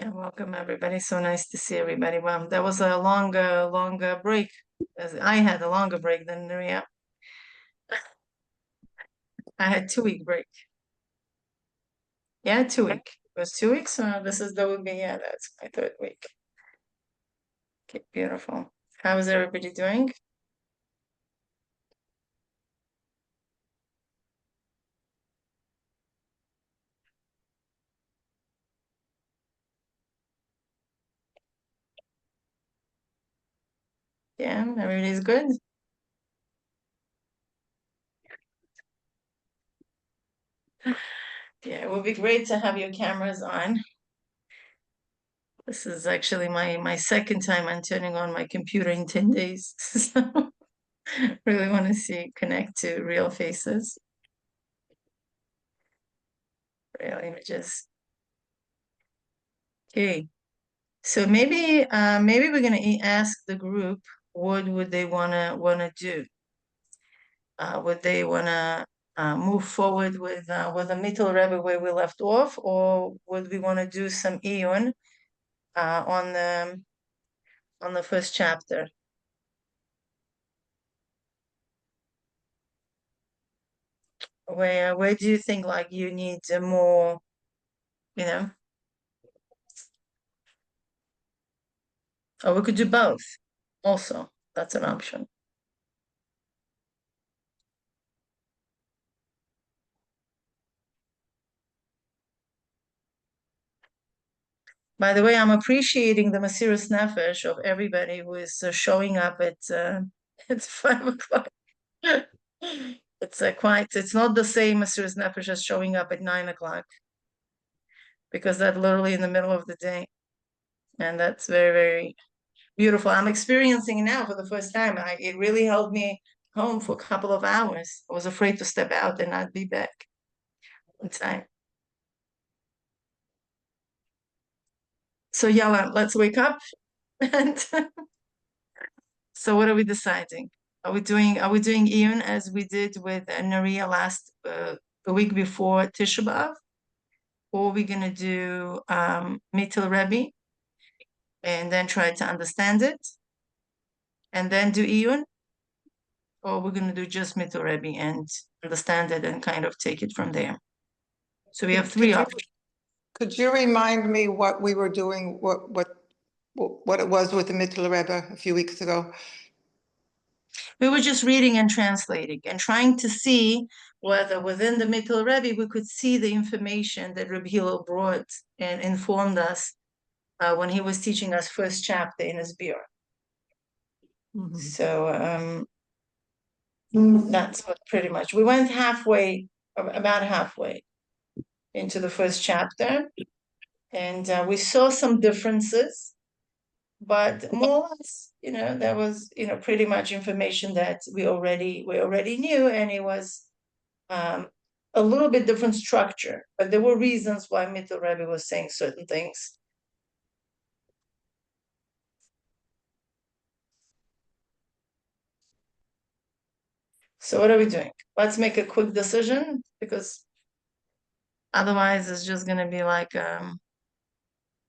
Yeah, welcome everybody. So nice to see everybody. Well, that was a longer break. As I had a longer break than Maria. I had 2 week break. Yeah, 2 week. It was 2 weeks. That would be, yeah, that's my third week. Okay, beautiful. How is everybody doing? Yeah, everybody's good. Yeah, it would be great to have your cameras on. This is actually my second time I'm turning on my computer in 10 days. So really want to connect to real faces, real images. Okay. So maybe we're gonna ask the group what would they wanna do? Would they wanna move forward with the Mittel Rebbe where we left off, or would we want to do some Iyun on the first chapter? Where do you think like you need more, you know? Or we could do both also. That's an option. By the way, I'm appreciating the Mesiras Nefesh of everybody who is showing up at it's 5 o'clock. It's not the same Mesiras Nefesh as showing up at 9 o'clock, because that's literally in the middle of the day. And that's very, very beautiful. I'm experiencing it now for the first time. It really held me home for a couple of hours. I was afraid to step out and not be back in time. So Yalla, let's wake up. And so what are we deciding? Are we doing Iyun as we did with Naria last the week before Tisha B'Av? Or are we gonna do Mittel Rebbe and then try to understand it and then do Iyun? Or we're gonna do just Mittel Rebbe and understand it and kind of take it from there. So we have three options. Could you remind me what we were doing, what it was with the Mittel Rebbe a few weeks ago? We were just reading and translating and trying to see whether within the Mittel Rebbe we could see the information that Rabbi Hillel brought and informed us when he was teaching us first chapter in his beer. So that's what pretty much we went about halfway into the first chapter, and we saw some differences, but more or less, there was, pretty much information that we already knew, and it was a little bit different structure, but there were reasons why Mittel Rebbe was saying certain things. So what are we doing? Let's make a quick decision, because otherwise it's just going to be like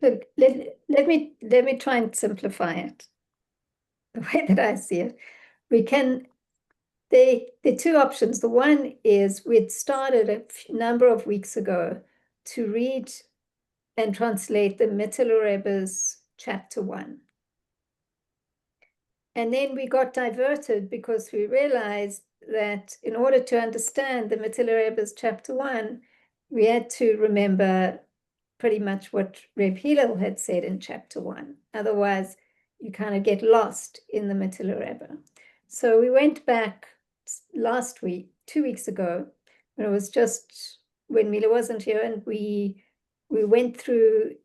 Look, let me try and simplify it the way that I see it. The two options. The one is we'd started a number of weeks ago to read and translate the Mittel Rebbe's chapter 1. And then we got diverted because we realized that in order to understand the Mittel Rebbe's chapter 1, we had to remember pretty much what Reb Hillel had said in chapter 1. Otherwise, you kind of get lost in the Mittel Rebbe. So we went back last week, 2 weeks ago, when it was just when Mila wasn't here, and we went through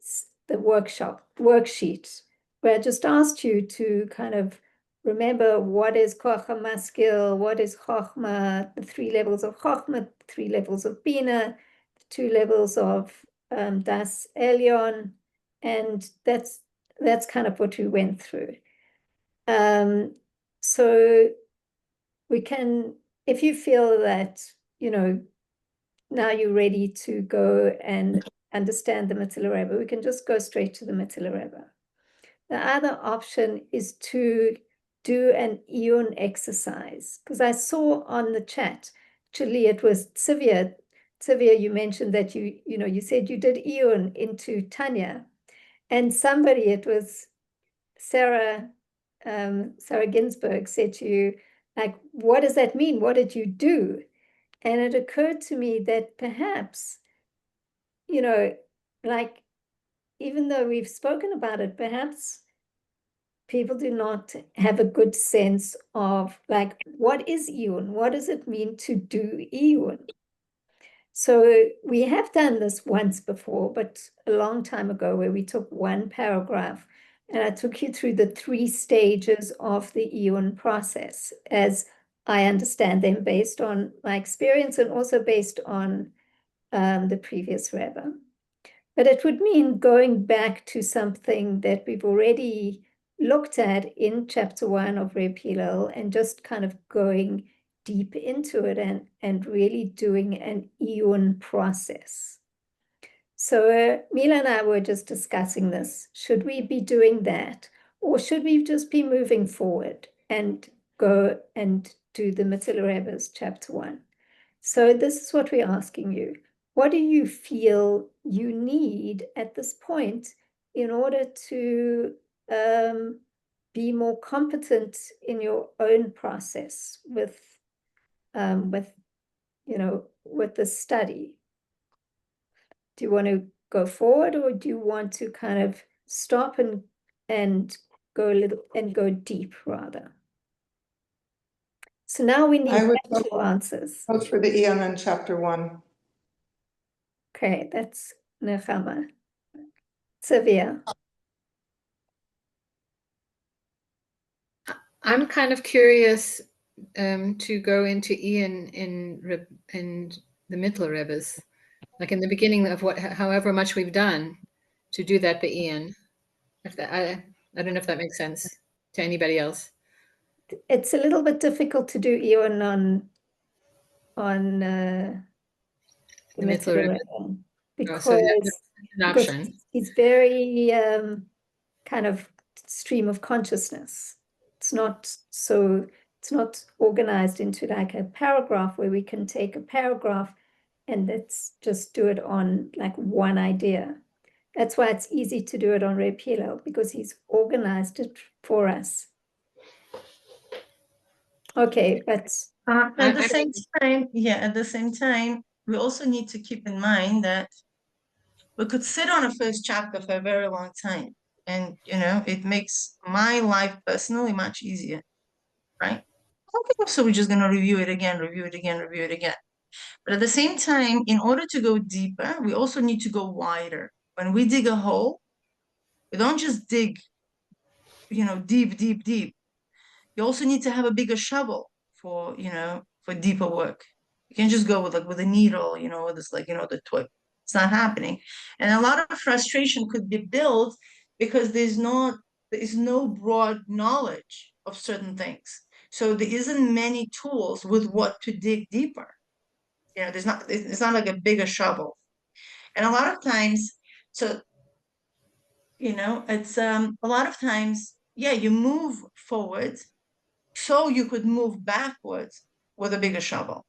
the worksheet, where I just asked you to kind of remember what is Koach HaMaskil, what is Chochma, the 3 levels of Chochma, 3 levels of Bina, 2 levels of Das Elyon, and that's kind of what we went through. So we can, if you feel that, now you're ready to go and understand the Mitzvah Rebbe, we can just go straight to the Mitzvah Rebbe. The other option is to do an Iyun exercise, because I saw on the chat, actually it was Tzivia. Tzivia, you mentioned that you said you did Iyun into Tanya, and somebody, it was Sarah Ginsburg, said to you, like, what does that mean? What did you do? And it occurred to me that perhaps, like, even though we've spoken about it, perhaps people do not have a good sense of, like, what is Iyun? What does it mean to do Iyun? So we have done this once before, but a long time ago, where we took one paragraph and I took you through the 3 stages of the Iyun process, as I understand them, based on my experience and also based on the previous Rebbe. But it would mean going back to something that we've already looked at in chapter 1 of Reb Hillel, and just kind of going deep into it and really doing an Iyun process. So Mila and I were just discussing this. Should we be doing that? Or should we just be moving forward and go and do the Mitzvah Rebbe's chapter 1? So this is what we're asking you. What do you feel you need at this point in order to be more competent in your own process with the study? Do you want to go forward, or do you want to kind of stop and go a little and go deep rather? So now we need actual answers. Go for the Iyun in chapter 1. Okay, that's Nechama. Severe. I'm kind of curious to go into Iyun in the Mittler Rebbe's, like in the beginning of however much we've done, to do that by Iyun. I don't know if that makes sense to anybody else. It's a little bit difficult to do Iyun on the Mittler Rebbe, because an option. He's very kind of stream of consciousness. It's not organized into like a paragraph where we can take a paragraph and let's just do it on like one idea. That's why it's easy to do it on Reb Hillel, because he's organized it for us. Okay, but at the same time, we also need to keep in mind that we could sit on a first chapter for a very long time, and it makes my life personally much easier, right? Okay, so we're just gonna review it again. But at the same time, in order to go deeper, we also need to go wider. When we dig a hole, we don't just dig, deep. You also need to have a bigger shovel for deeper work. You can just go with a needle, with this the twig. It's not happening. And a lot of frustration could be built because there is no broad knowledge of certain things. So there isn't many tools with what to dig deeper. It's not like a bigger shovel. And a lot of times, it's a lot of times, yeah, you move forward so you could move backwards with a bigger shovel.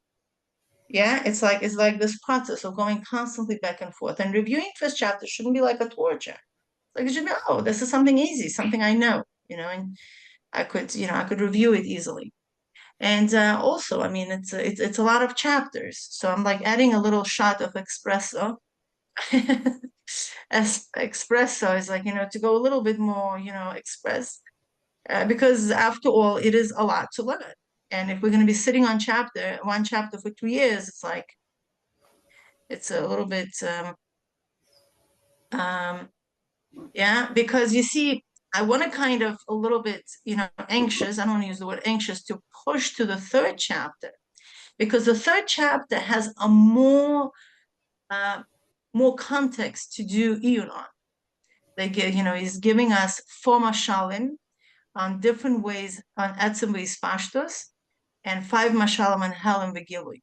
Yeah, it's like this process of going constantly back and forth. And reviewing first chapter shouldn't be like a torture. Like it should be, oh, this is something easy, something I know, and I could review it easily. And also, I mean, it's a lot of chapters, so I'm like adding a little shot of espresso. As espresso is like, to go a little bit more, express, because after all, it is a lot to learn. And if we're going to be sitting on one chapter for 2 years, it's a little bit, yeah, because you see, I want to kind of a little bit, anxious. I don't want to use the word anxious, to push to the 3rd chapter, because the 3rd chapter has a more context to do Iyun on. Like, he's giving us 4 mashalim on different ways on etzem v'hispashtos, and 5 mashalim on helam v'gilui.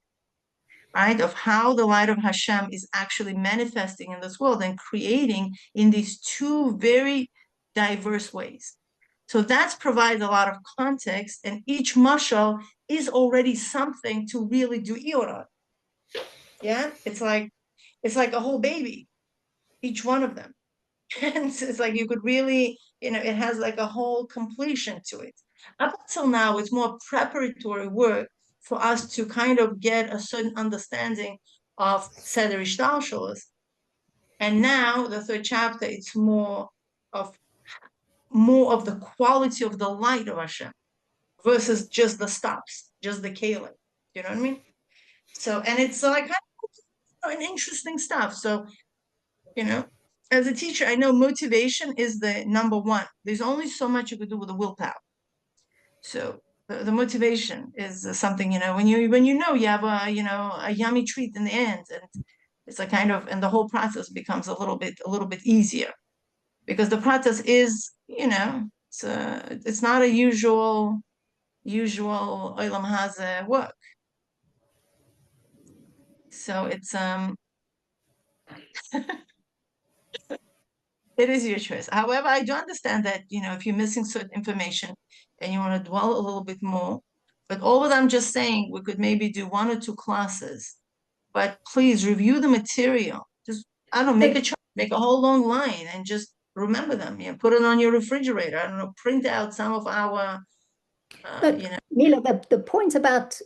right? Of how the light of Hashem is actually manifesting in this world and creating in these two very diverse ways. So that provides a lot of context, and each mashal is already something to really do iyun on. Yeah, it's like a whole baby, each one of them. And it's like you could really, it has like a whole completion to it. Up until now, it's more preparatory work for us to kind of get a certain understanding of Seder Ishtalshalos. And now the third chapter, it's more of the quality of the light of Hashem versus just the stops, just the kalim. You know what I mean? So, and it's like kind of an interesting stuff. So, as a teacher, I know motivation is the number one. There's only so much you could do with the willpower. So the motivation is something, when you know you have a yummy treat in the end, and it's a kind of, and the whole process becomes a little bit easier, because the process is, it's not a usual olam hazeh work. So it's it is your choice. However, I do understand that, if you're missing certain information and you want to dwell a little bit more, but all that I'm just saying, we could maybe do 1 or 2 classes, but please review the material. Just, I don't know, make a chart, make a whole long line and just remember them. Put it on your refrigerator. I don't know, print out some of our, Mila, the point about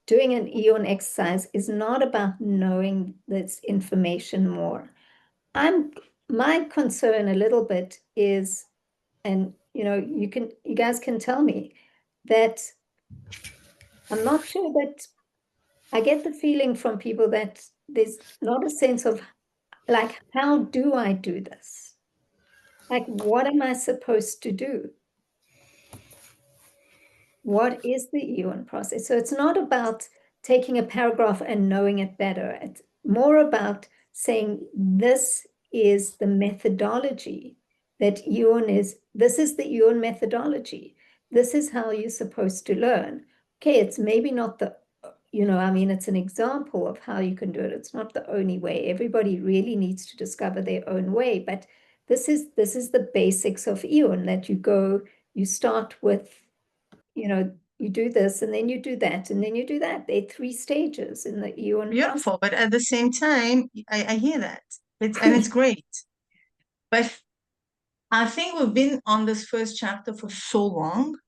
doing an iyun exercise is not about knowing this information more. My concern a little bit is, and you guys can tell me that I'm not sure that I get the feeling from people that there's not a sense of like, how do I do this? Like, what am I supposed to do? What is the iyun process? So it's not about taking a paragraph and knowing it better. It's more about saying, this is the methodology that iyun is. This is the iyun methodology. This is how you're supposed to learn. Okay, it's maybe not the, it's an example of how you can do it. It's not the only way. Everybody really needs to discover their own way. But this is the basics of iyun, that you start with, you do this, and then you do that, and then you do that. There are 3 stages in the iyun process. Beautiful, but at the same time, I hear that. It's great. But I think we've been on this first chapter for so long.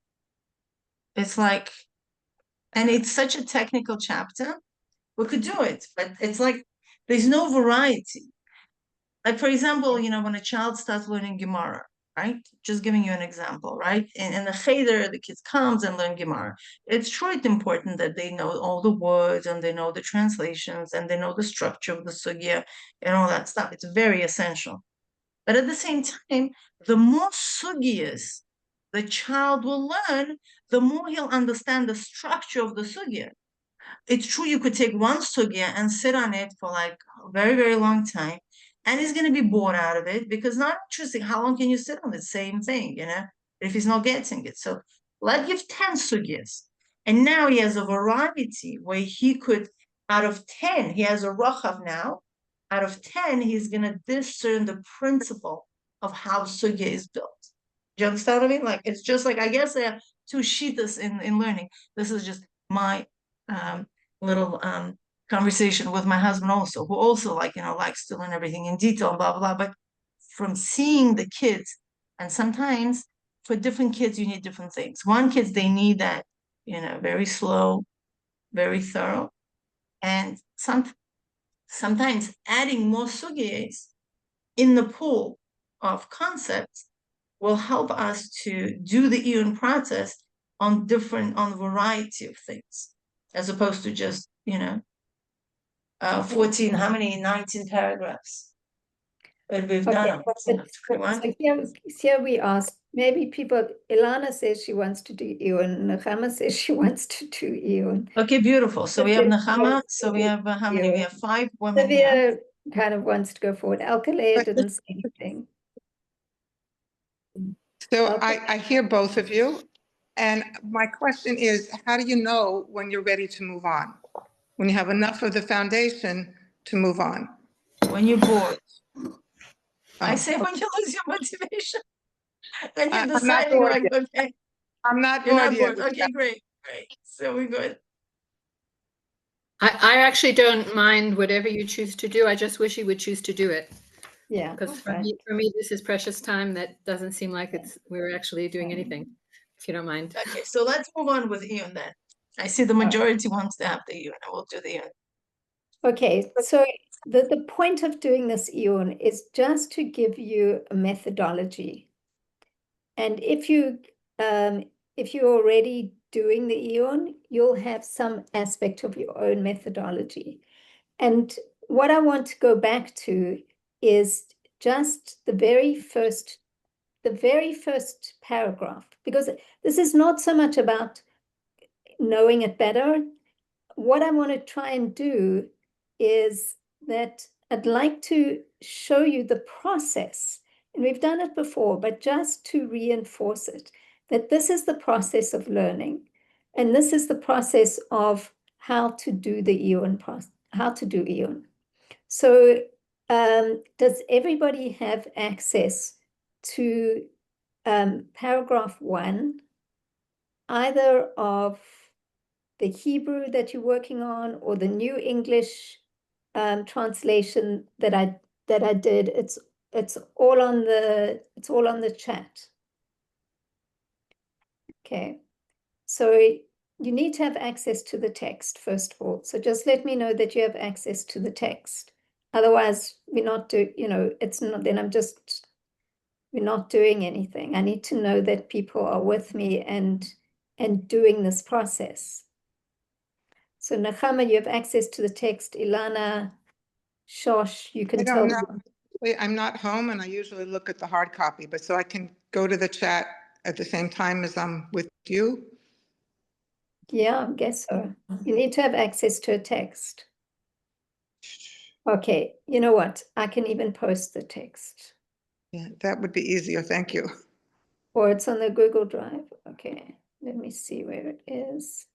It's like, and it's such a technical chapter. We could do it, but it's like there's no variety. Like, for example, when a child starts learning Gemara, right? Just giving you an example, right? In the Cheder, the kids comes and learn Gemara. It's true, it's important that they know all the words and they know the translations and they know the structure of the sugya and all that stuff. It's very essential. But at the same time, the more sugyas the child will learn, the more he'll understand the structure of the sugya. It's true, you could take one sugya and sit on it for like a very, very long time, and he's going to be bored out of it, because not interesting. How long can you sit on the same thing, if he's not getting it? So let's give 10 sugyas. And now he has a variety where he could, out of 10, he has a rachav now. Out of 10, he's going to discern the principle of how sugya is built. Do you understand what I mean? Like, it's just like, I guess there are 2 shittas in learning. This is just my little conversation with my husband also, who also likes to learn everything in detail, blah, blah, blah. But from seeing the kids, and sometimes for different kids, you need different things. One kids, they need that, very slow, very thorough. And sometimes adding more sugyas in the pool of concepts will help us to do the iyun process on a variety of things, as opposed to just, 14, how many, 19 paragraphs that we've done. So here we asked, maybe people, Ilana says she wants to do iyun, Nechama says she wants to do iyun. Okay, beautiful. So we have Nechama, so we have, how many? We have 5 women here. Sevilla kind of wants to go forward. Alkalea didn't say anything. So I hear both of you. And my question is, how do you know when you're ready to move on? when you have enough of the foundation to move on. When you're bored. I Oh, say when you lose your motivation. When you're I'm not deciding bored like, yet. okay, I'm not you're bored not yet. bored. Okay, great, great. So we're good. I actually don't mind whatever you choose to do. I just wish you would choose to do it. Yeah, Because right. for me, this is precious time that doesn't seem like we're actually doing anything, if you don't mind. Okay, so let's move on with Ian then. I see the right. majority wants to have the Ian. I will do the Ian. Okay, so the point of doing this, Ewan, is just to give you a methodology. And if you're already doing the Eon, you'll have some aspect of your own methodology. And what I want to go back to is just the very first paragraph, because this is not so much about knowing it better. What I want to try and do is that I'd like to show you the process. And we've done it before, but just to reinforce it, that this is the process of learning. And this is the process of how to do the Eon process, how to do Eon. So does everybody have access to paragraph 1, either of the Hebrew that you're working on or the New English translation that I did? It's all on the chat. Okay, so you need to have access to the text first of all. So just let me know that you have access to the text. Otherwise, we're not it's not, then we're not doing anything. I need to know that people are with me and doing this process. So Nechama, you have access to the text. Ilana, Shosh, you I can don't tell me. know. Wait, I'm not home and I usually look at the hard copy, but so I can go to the chat at the same time as I'm with you. Yeah, I guess so. You need to have access to a text. Okay, you know what? I can even post the text. Yeah, that would be easier. Thank you. Or it's on the Google Drive. Okay, let me see where it is.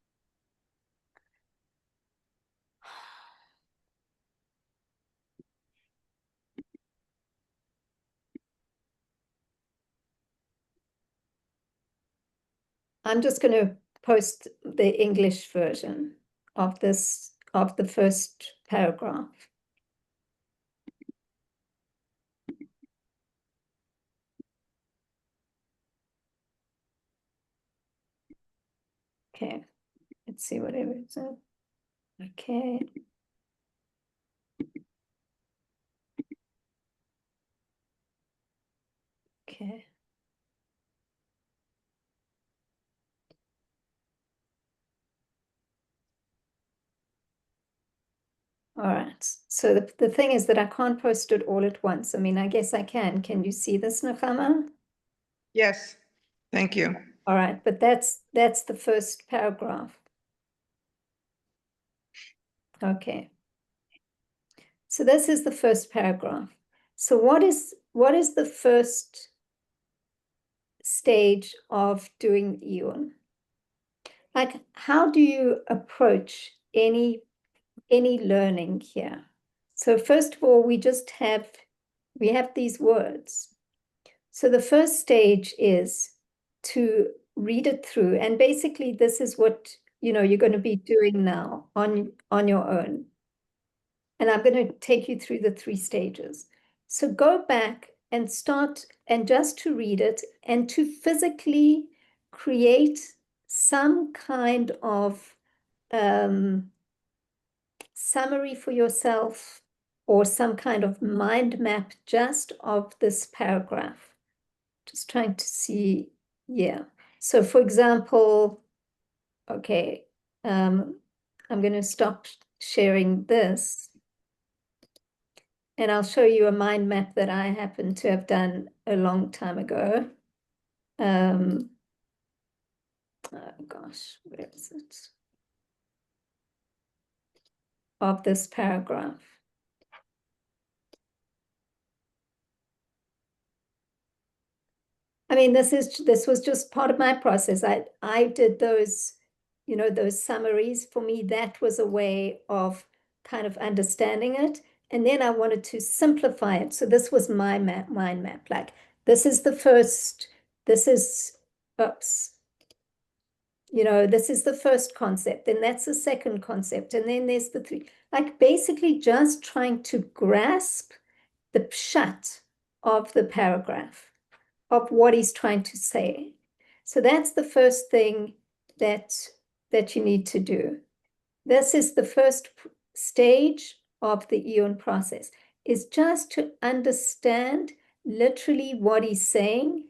I'm just going to post the English version of the first paragraph. Okay, let's see whatever it's at. Okay. Okay. All right. So the thing is that I can't post it all at once. I mean, I guess I can. Can you see this, Nechama? Yes, thank you. All right, but that's the first paragraph. Okay. So this is the first paragraph. So what is the first stage of doing Eon? Like, how do you approach any learning here? So first of all, we have these words. So the first stage is to read it through. And basically this is what, you're going to be doing now on your own. And I'm going to take you through the 3 stages. So go back and start, and just to read it and to physically create some kind of summary for yourself, or some kind of mind map just of this paragraph. Just trying to see, yeah. So for example, okay, I'm going to stop sharing this. And I'll show you a mind map that I happen to have done a long time ago. Oh gosh, where is it? Of this paragraph. I mean, this was just part of my process. I did those, you know, those summaries. For me, that was a way of kind of understanding it. And then I wanted to simplify it. So this was my mind map. Like, this is the first, this is, oops, you know, this is the first concept, then that's the second concept, and then there's the three. Like, basically just trying to grasp the pshat of the paragraph, of what he's trying to say. So that's the first thing that you need to do. This is the first stage of the Eon process, is just to understand literally what he's saying.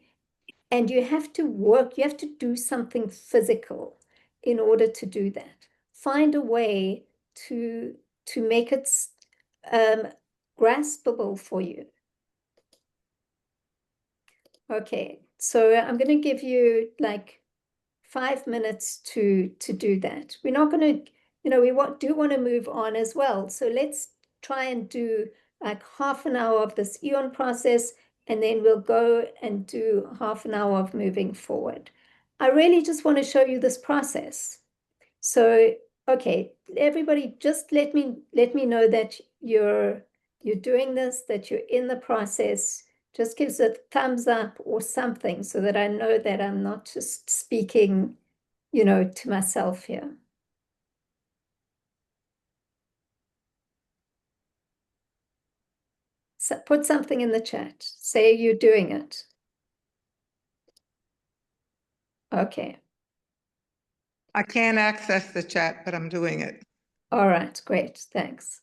And you have to work, you have to do something physical in order to do that. Find a way to make it graspable for you. Okay, so I'm going to give you like 5 minutes to do that. We're not going to, you know, we do want to move on as well. So let's try and do like half an hour of this Eon process, and then we'll go and do half an hour of moving forward. I really just want to show you this process. So, okay, everybody, just let me know that you're doing this, that you're in the process. Just give us a thumbs up or something so that I know that I'm not just speaking, you know, to myself here. So put something in the chat. Say you're doing it. Okay. I can't access the chat, but I'm doing it. All right. Great. Thanks.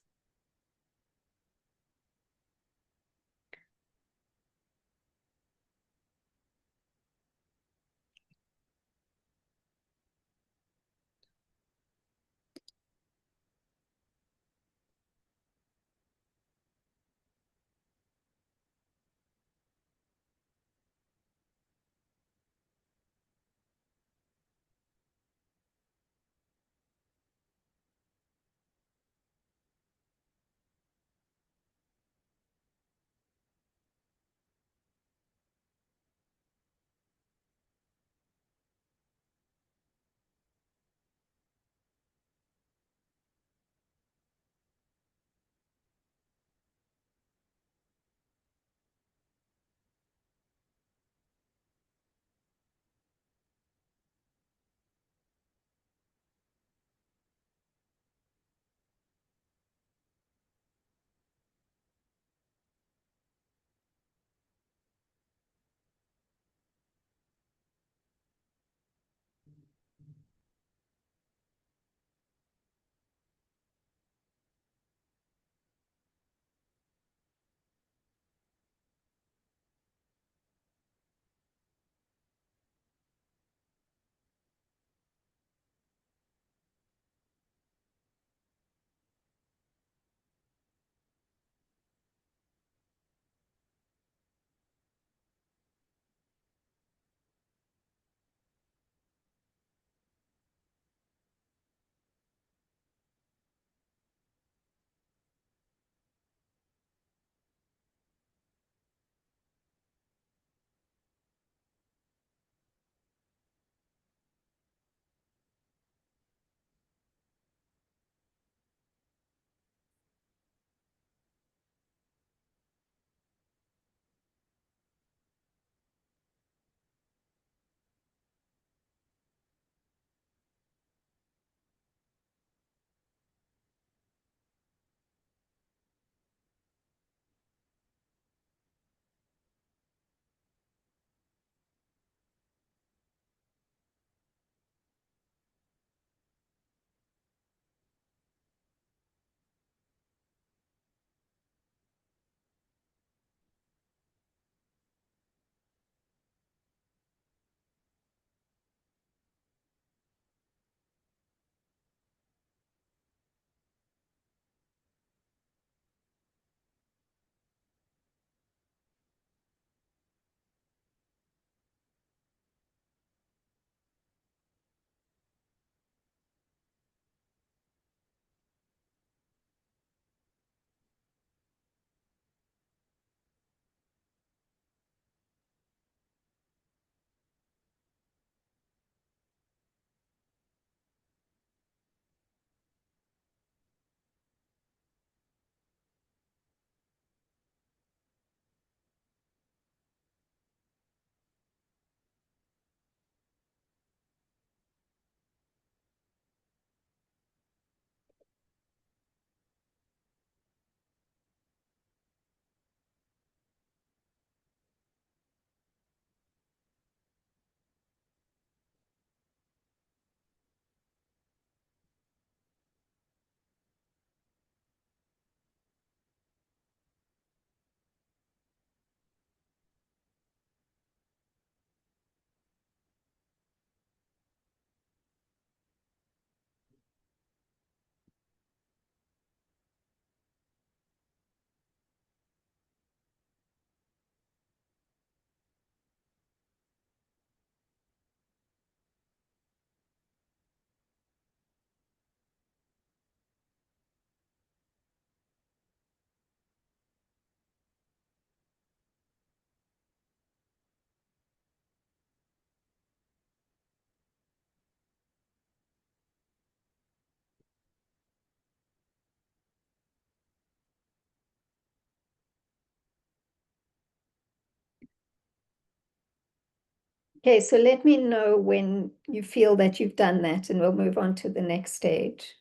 Okay, so let me know when you feel that you've done that, and we'll move on to the next stage.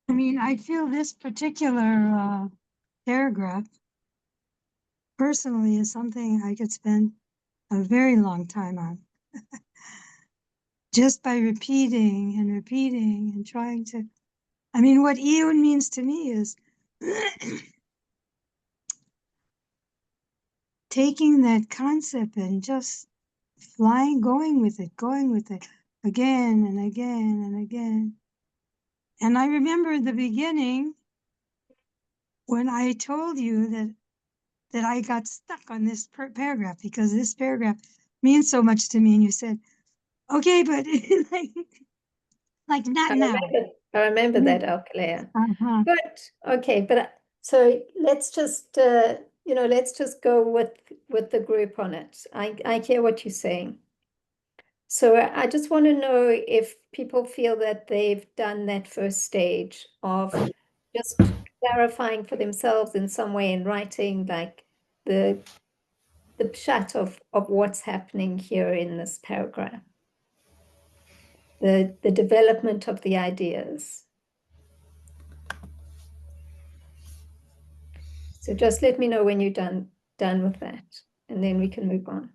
I mean, I feel this particular paragraph personally is something I could spend a very long time on. Just by repeating and repeating and trying to, I mean, what Eon means to me is taking that concept and just going with it again and again and again. And I remember in the beginning when I told you that I got stuck on this paragraph because this paragraph means so much to me, and you said, "Okay, but like not now." I remember Mm. that, Alkalea. Uh-huh. Good. Okay, but so let's just let's just go with the group on it. I hear what you're saying. So I just want to know if people feel that they've done that first stage of just clarifying for themselves in some way in writing, like the pshat of what's happening here in this paragraph, the development of the ideas. So just let me know when you're done with that, and then we can move on.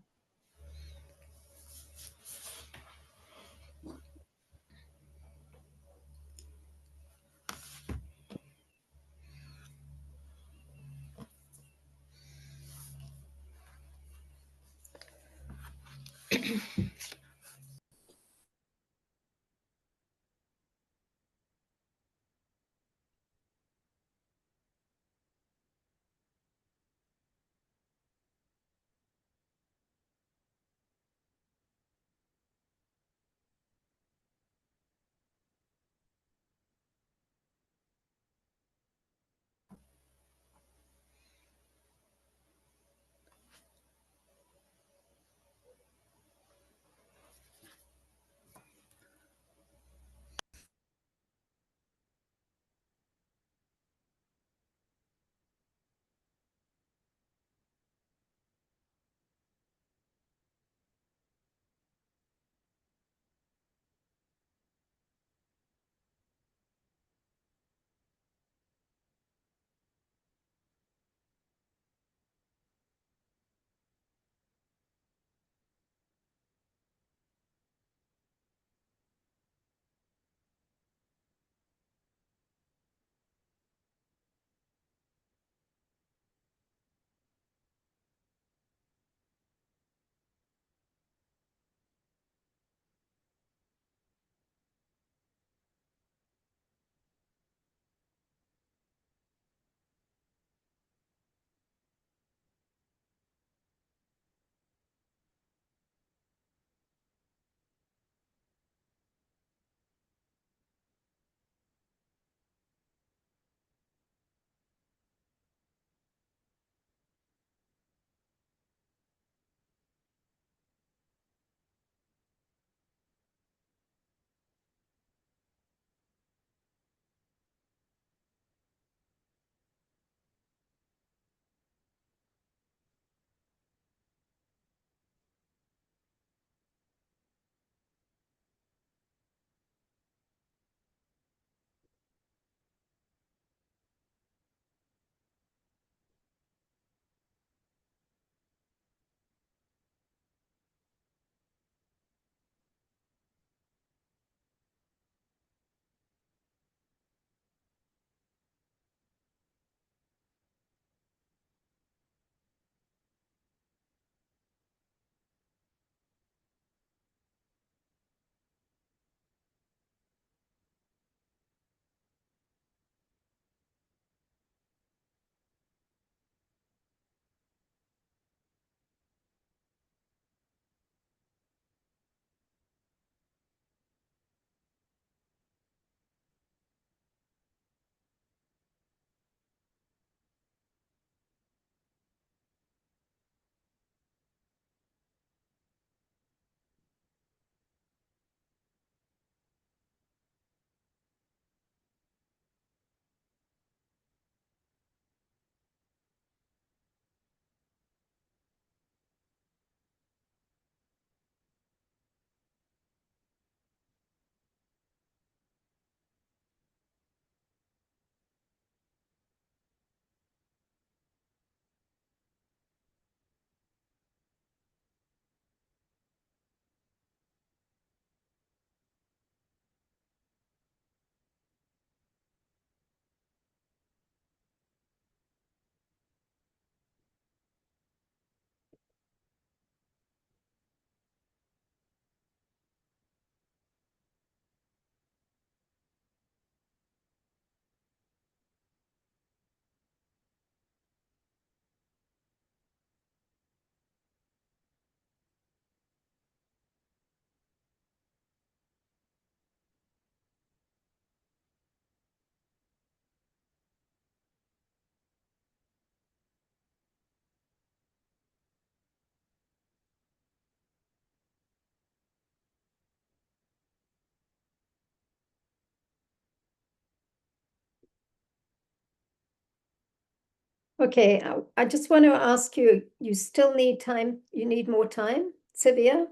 Okay, I just want to ask you, you still need time? You need more time, Sylvia?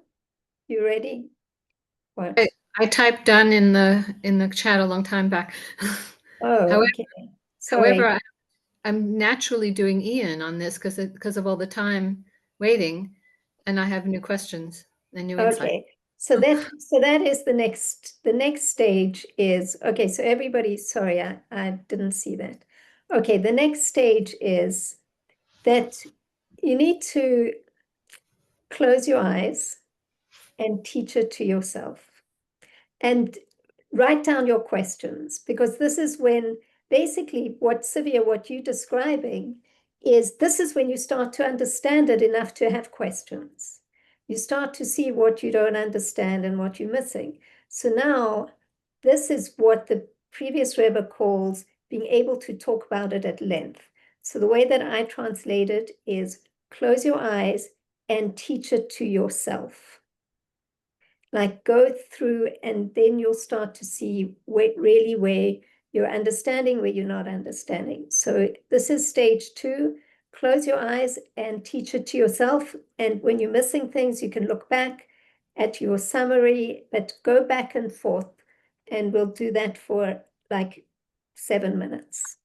You ready? What? I typed done in the chat a long time back. Oh, However, okay. Sorry. I'm naturally doing Ian on this because of all the time waiting, and I have new questions and new insights. Okay. So that is the next stage is, okay, so everybody, sorry, I didn't see that. Okay, the next stage is that you need to close your eyes and teach it to yourself. And write down your questions, because this is when basically what you're describing is, this is when you start to understand it enough to have questions. You start to see what you don't understand and what you're missing. So now this is what the previous Rebbe calls being able to talk about it at length. So the way that I translate it is close your eyes and teach it to yourself. Like go through, and then you'll start to see where you're understanding, where you're not understanding. So this is stage 2. Close your eyes and teach it to yourself. And when you're missing things, you can look back at your summary, but go back and forth. And we'll do that for like 7 minutes.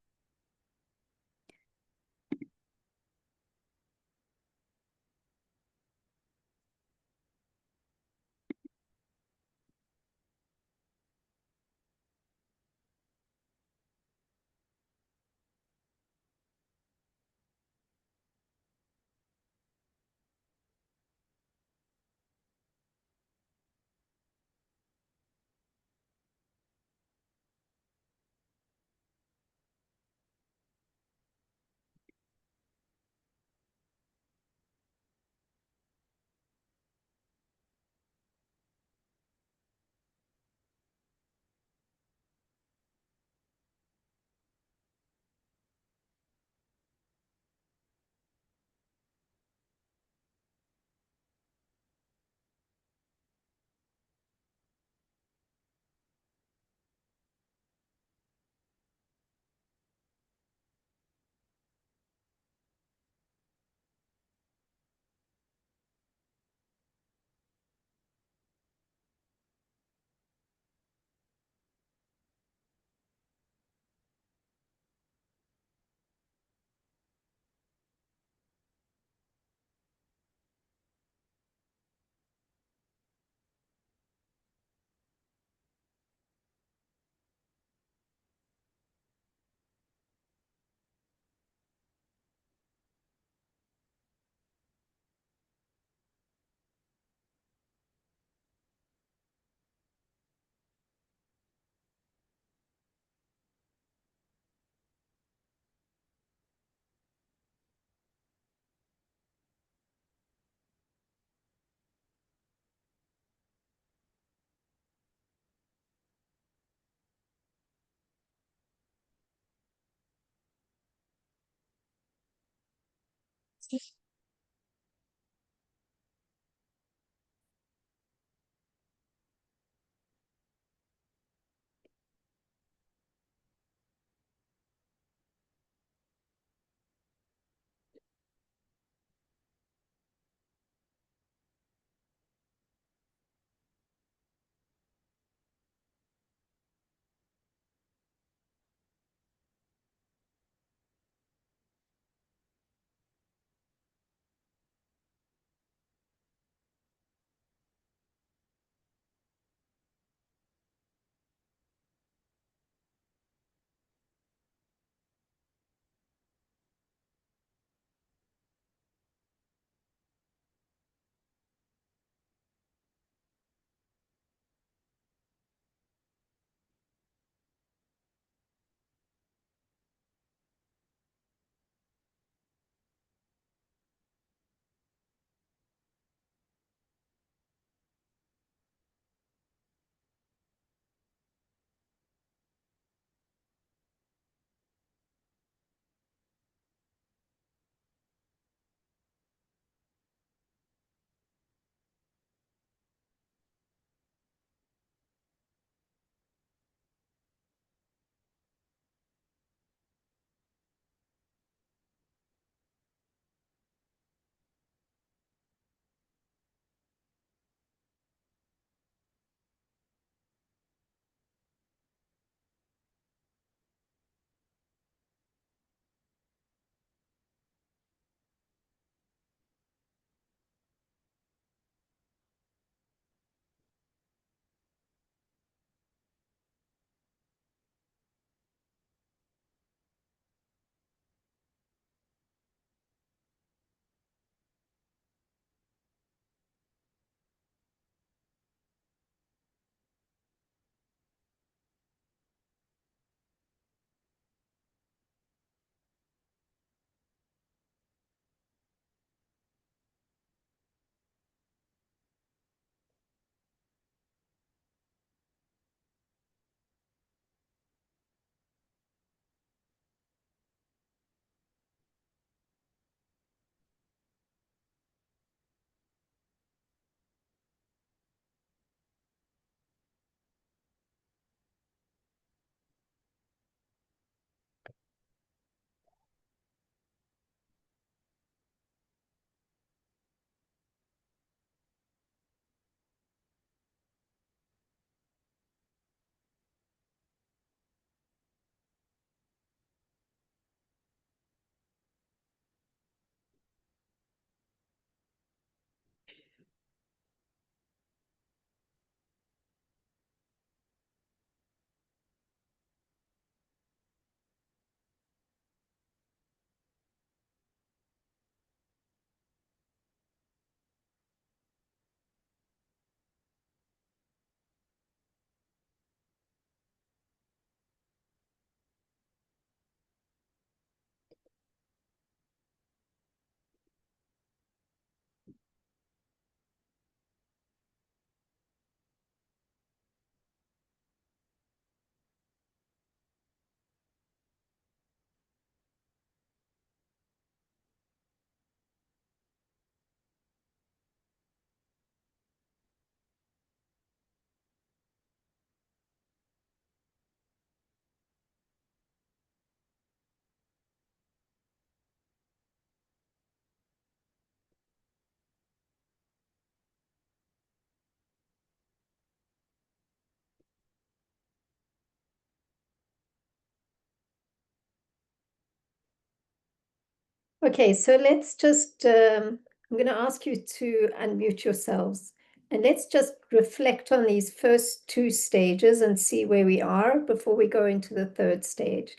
Okay, so let's just, I'm going to ask you to unmute yourselves and let's just reflect on these first two stages and see where we are before we go into the third stage.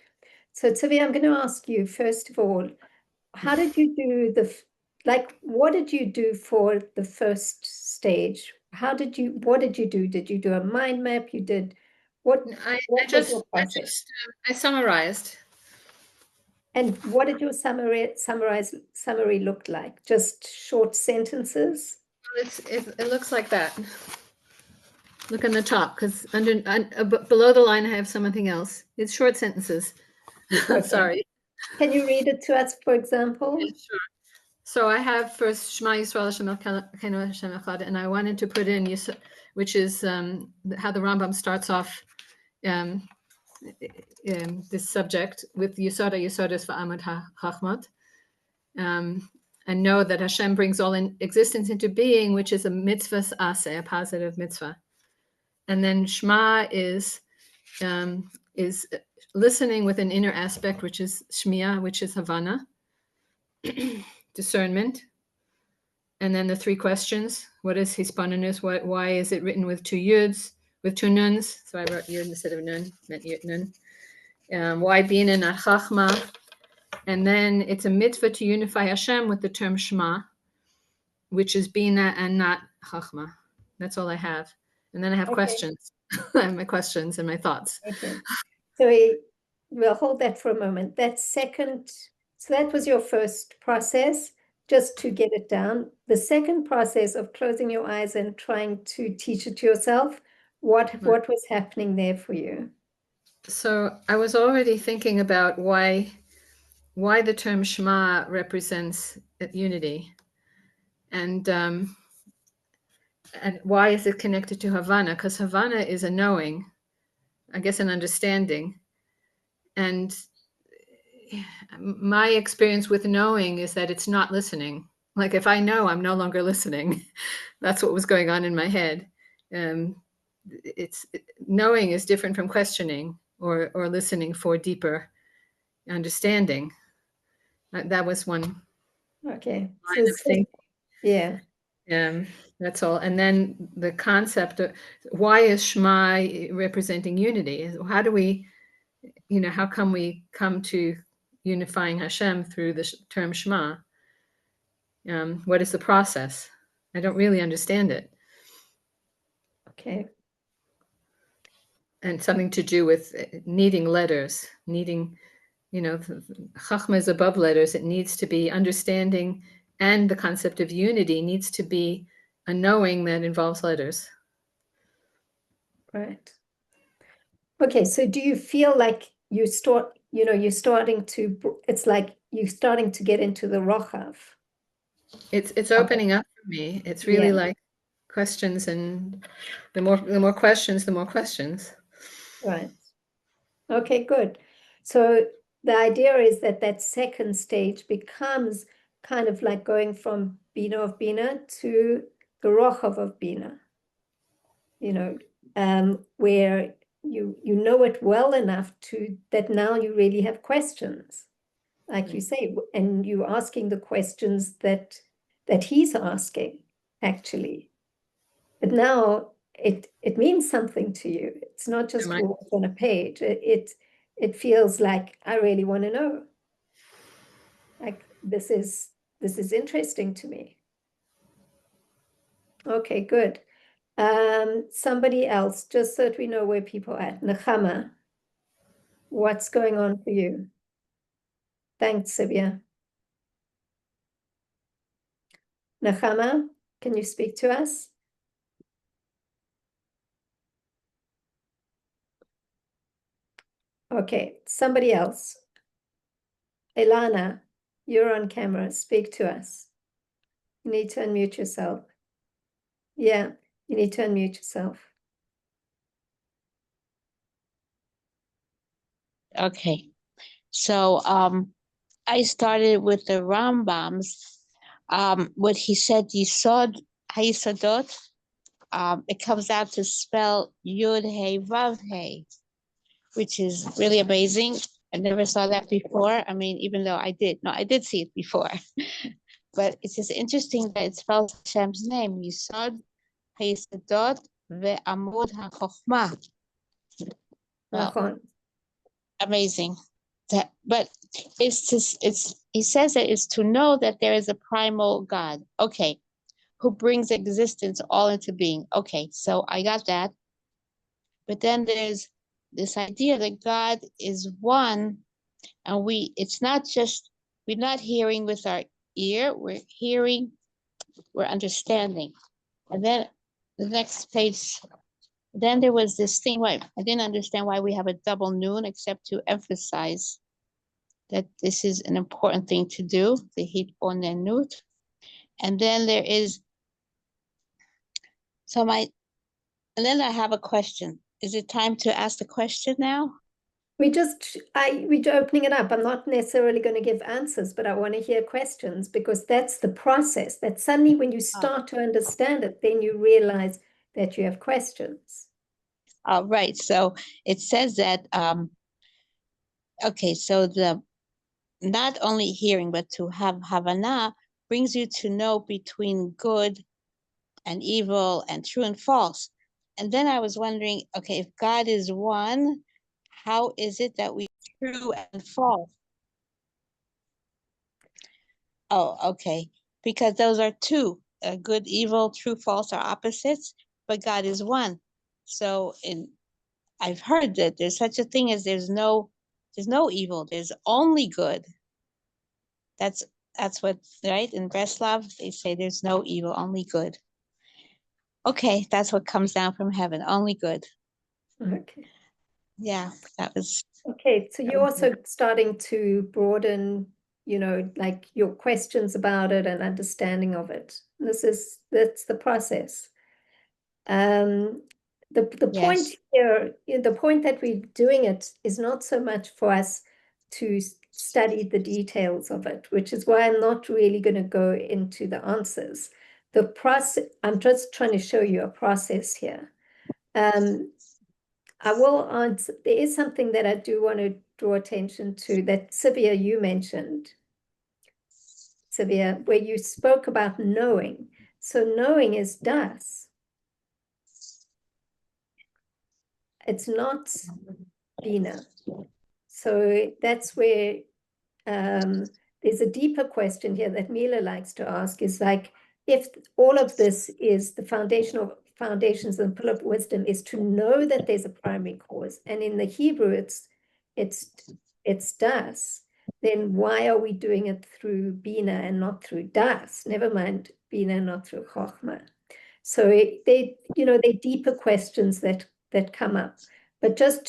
So Tzvi, I'm going to ask you, first of all, how did you do what did you do for the first stage? What did you do? Did you do a mind map? You did, what was your process? I summarized. And what did your summary look like? Just short sentences? It looks like that. Look on the top, because below the line I have something else. It's short sentences. Okay. Sorry. Can you read it to us, for example? Yeah, sure. So I have first Shema Yisrael Hashem Elokeinu Hashem Echad, and I wanted to put in which is how the Rambam starts off this subject with Yisod HaYisodos V'Amud HaChachmot, and know that Hashem brings all in existence into being, which is a mitzvah's aseh, a positive mitzvah. And then Shema is listening with an inner aspect, which is Shmiya, which is Havana, discernment. And then the three questions: what is Hisbonenus? Why is it written with two yuds, with two nuns? So I wrote yud instead of nun, meant yud nun. Why bina, not chachma? And then it's a mitzvah to unify Hashem with the term Shema, which is bina and not chachma. That's all I have. And then I have questions. I have my questions and my thoughts. Okay. So we'll hold that for a moment. So that was your first process, just to get it down. The second process of closing your eyes and trying to teach it to yourself, what was happening there for you? So I was already thinking about why the term Shema represents unity, and why is it connected to Havana? Because Havana is a knowing, I guess, an understanding. And my experience with knowing is that it's not listening. Like if I know, I'm no longer listening. That's what was going on in my head. Knowing is different from questioning or listening for deeper understanding. That was one. Okay. Line of thinking. Yeah. That's all. And then the concept of why is Shema representing unity? How do we, how come we come to unifying Hashem through the term Shema? What is the process? I don't really understand it. Okay. And something to do with needing letters, Chachma is above letters. It needs to be understanding, and the concept of unity needs to be a knowing that involves letters. Right. Okay, so do you feel like it's like you're starting to get into the Rochav? It's opening up for me. It's really like questions, and the more questions, the more questions. Right. Okay, good. So the idea is that second stage becomes kind of like going from Bina of Bina to the Rochav of Bina, where you know it well enough that now you really have questions, like you say, and you're asking the questions that he's asking, actually. But now it means something to you. It's not just words on a page. It feels like I really want to know. Like this is interesting to me. Okay, good. Somebody else, just so that we know where people are at. Nechama, what's going on for you? Thanks, Sibia. Nechama, can you speak to us? Okay, somebody else. Elana, you're on camera. Speak to us. You need to unmute yourself. Yeah, you need to unmute yourself. Okay. So I started with the Rambam's what he said, Yisod HaYisodot. It comes out to spell Yud Hey Vav Hey, which is really amazing. I never saw that before. I mean, even though I did see it before. But it's just interesting that it spells Hashem's name, Yisod HaYisodot ve'amud HaChochmah. Well, Nachon. amazing. But he says that it's to know that there is a primal God, okay, who brings existence all into being. Okay, so I got that. But then there's this idea that God is one, and it's not just, we're not hearing with our ear, we're hearing, we're understanding. And then the next page, then there was this thing, why I didn't understand why we have a double noon, except to emphasize that this is an important thing to do, the Hisbonenus. And then there is, and then I have a question. Is it time to ask the question now? We're opening it up. I'm not necessarily going to give answers, but I want to hear questions, because that's the process. That suddenly when you start to understand it, then you realize that you have questions. Right. So it says that, okay, so the not only hearing, but to have Havana brings you to know between good and evil and true and false. And then I was wondering, okay, if God is one, how is it that we true and false? Oh, okay. Because those are two, good, evil, true, false are opposites, but God is one. So I've heard that there's such a thing as there's no evil, there's only good. That's what, right? In Breslov, they say there's no evil, only good. Okay, that's what comes down from heaven, only good. Okay. Yeah, that was. Okay, so you're also starting to broaden, like your questions about it and understanding of it. That's the process. The point Yes. here, the point that we're doing it is not so much for us to study the details of it, which is why I'm not really going to go into the answers. The process, I'm just trying to show you a process here. I will answer, there is something that I do want to draw attention to that, Sivia, you mentioned. Sivia, where you spoke about knowing. So knowing is das. It's not Bina. So that's where there's a deeper question here that Mila likes to ask, is like, if all of this is the foundations and pillar of wisdom is to know that there's a primary cause, and in the Hebrew it's das, then why are we doing it through Bina and not through das? Never mind Bina, not through Chochmah. So they're deeper questions that come up. But just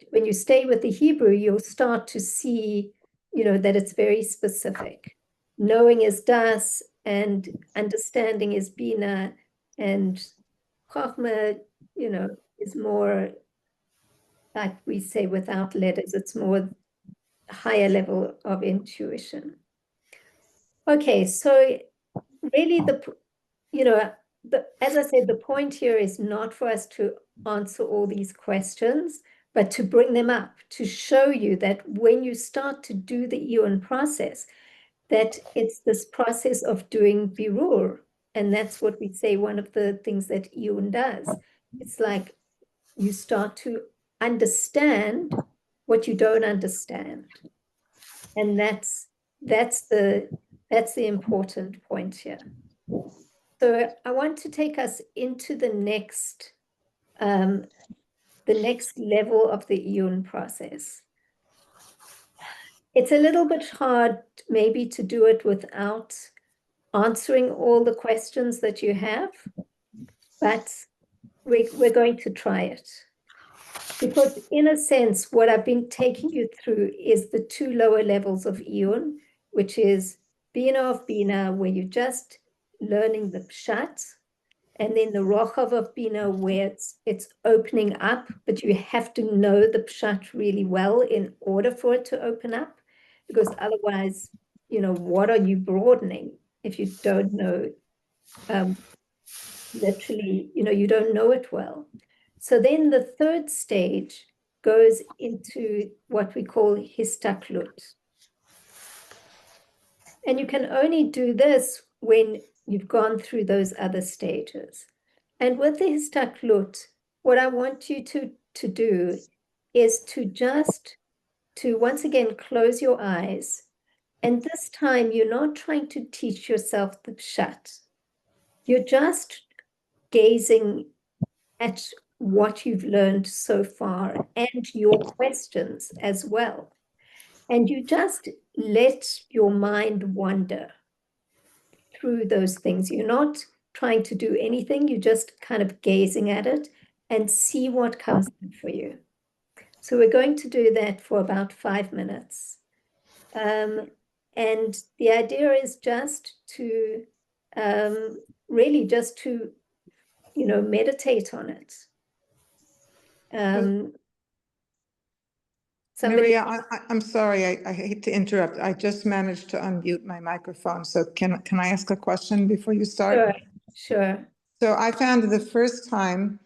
when you stay with the Hebrew, you'll start to see, that it's very specific. Knowing is das, and understanding is Bina, and Chochmah, is more, like we say, without letters, it's more higher level of intuition. Okay, so really as I said, the point here is not for us to answer all these questions, but to bring them up, to show you that when you start to do the Iyun process, that it's this process of doing birur. And that's what we say, one of the things that Iyun does. It's like you start to understand what you don't understand. And that's the important point here. So I want to take us into the next level of the Iyun process. It's a little bit hard maybe to do it without answering all the questions that you have, but we're going to try it. Because in a sense, what I've been taking you through is the two lower levels of Iyun, which is Bina of Bina, where you're just learning the Pshat, and then the Rochav of Bina, where it's opening up, but you have to know the Pshat really well in order for it to open up, because otherwise, what are you broadening if you don't know, literally, you don't know it well. So then the third stage goes into what we call histaklut. And you can only do this when you've gone through those other stages. And with the histaklut, what I want you to do is to once again close your eyes. And this time you're not trying to teach yourself the pshat. You're just gazing at what you've learned so far and your questions as well. And you just let your mind wander through those things. You're not trying to do anything. You're just kind of gazing at it and see what comes up for you. So we're going to do that for about 5 minutes. And the idea is just to really just to, meditate on it. Somebody, Maria, I'm sorry, I hate to interrupt. I just managed to unmute my microphone. So can I ask a question before you start? Sure. So I found the first time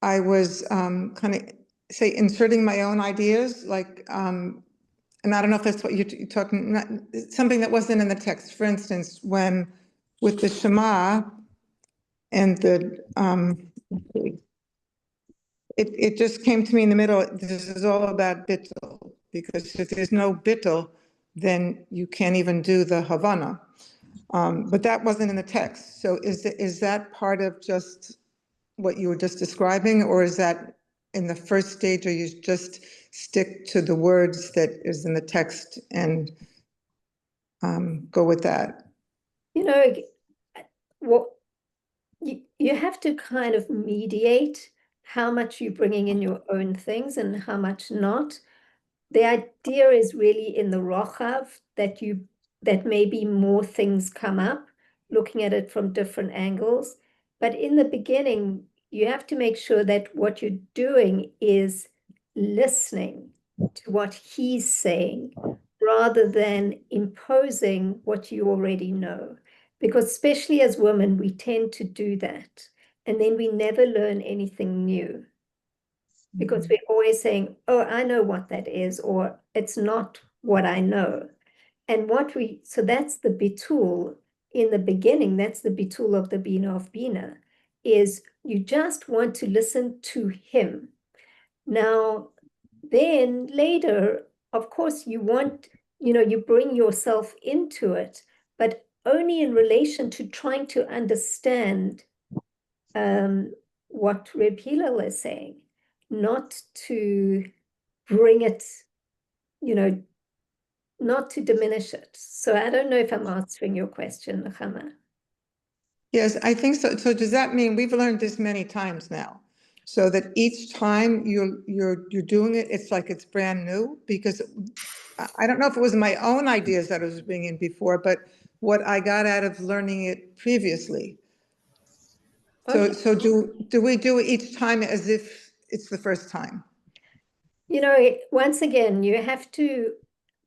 I was kind of, say, inserting my own ideas, like, and I don't know if that's what you're talking, something that wasn't in the text. For instance, when with the Shema and the, it just came to me in the middle, this is all about bittul, because if there's no bittul, then you can't even do the Havana. But that wasn't in the text. So is that part of just what you were just describing, or is that in the first stage, or you just stick to the words that is in the text and go with that? What you have to kind of mediate how much you're bringing in your own things and how much not. The idea is really in the rochav that maybe more things come up, looking at it from different angles. But in the beginning, you have to make sure that what you're doing is listening to what he's saying rather than imposing what you already know. Because especially as women, we tend to do that. And then we never learn anything new. Because we're always saying, oh, I know what that is, or it's not what I know. And so that's the bitul in the beginning, that's the bitul of the Bina of Bina, is you just want to listen to him. Now, then later, of course, you bring yourself into it, but only in relation to trying to understand what Reb Hillel is saying, not to bring it, not to diminish it. So I don't know if I'm answering your question, Nechama. Yes, I think so. So does that mean, we've learned this many times now, so that each time you're doing it, it's like it's brand new? Because I don't know if it was my own ideas that I was bringing before, but what I got out of learning it previously. Okay. So do we do it each time as if it's the first time? Once again, you have to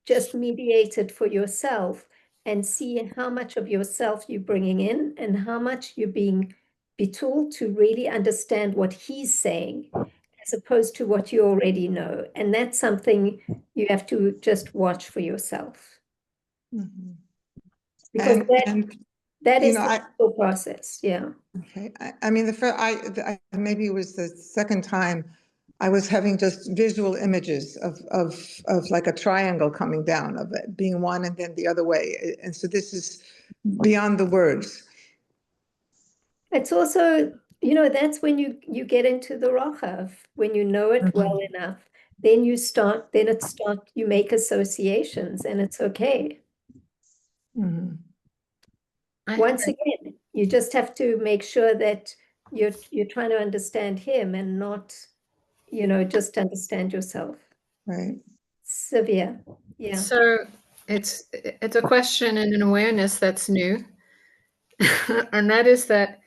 just mediate it for yourself and see how much of yourself you're bringing in and how much you're being betooled to really understand what he's saying as opposed to what you already know. And that's something you have to just watch for yourself. Mhm. Because that is know, the whole process. Yeah. Okay, I mean, maybe it was the second time I was having just visual images of like a triangle coming down, of it being one and then the other way. And so this is beyond the words. It's also, that's when you get into the rochav, when you know it well enough, then you make associations and it's okay. Mhm. Once again, you just have to make sure that you're trying to understand him and not, just understand yourself. Right. Severe. Yeah. So it's a question and an awareness that's new. And that is that,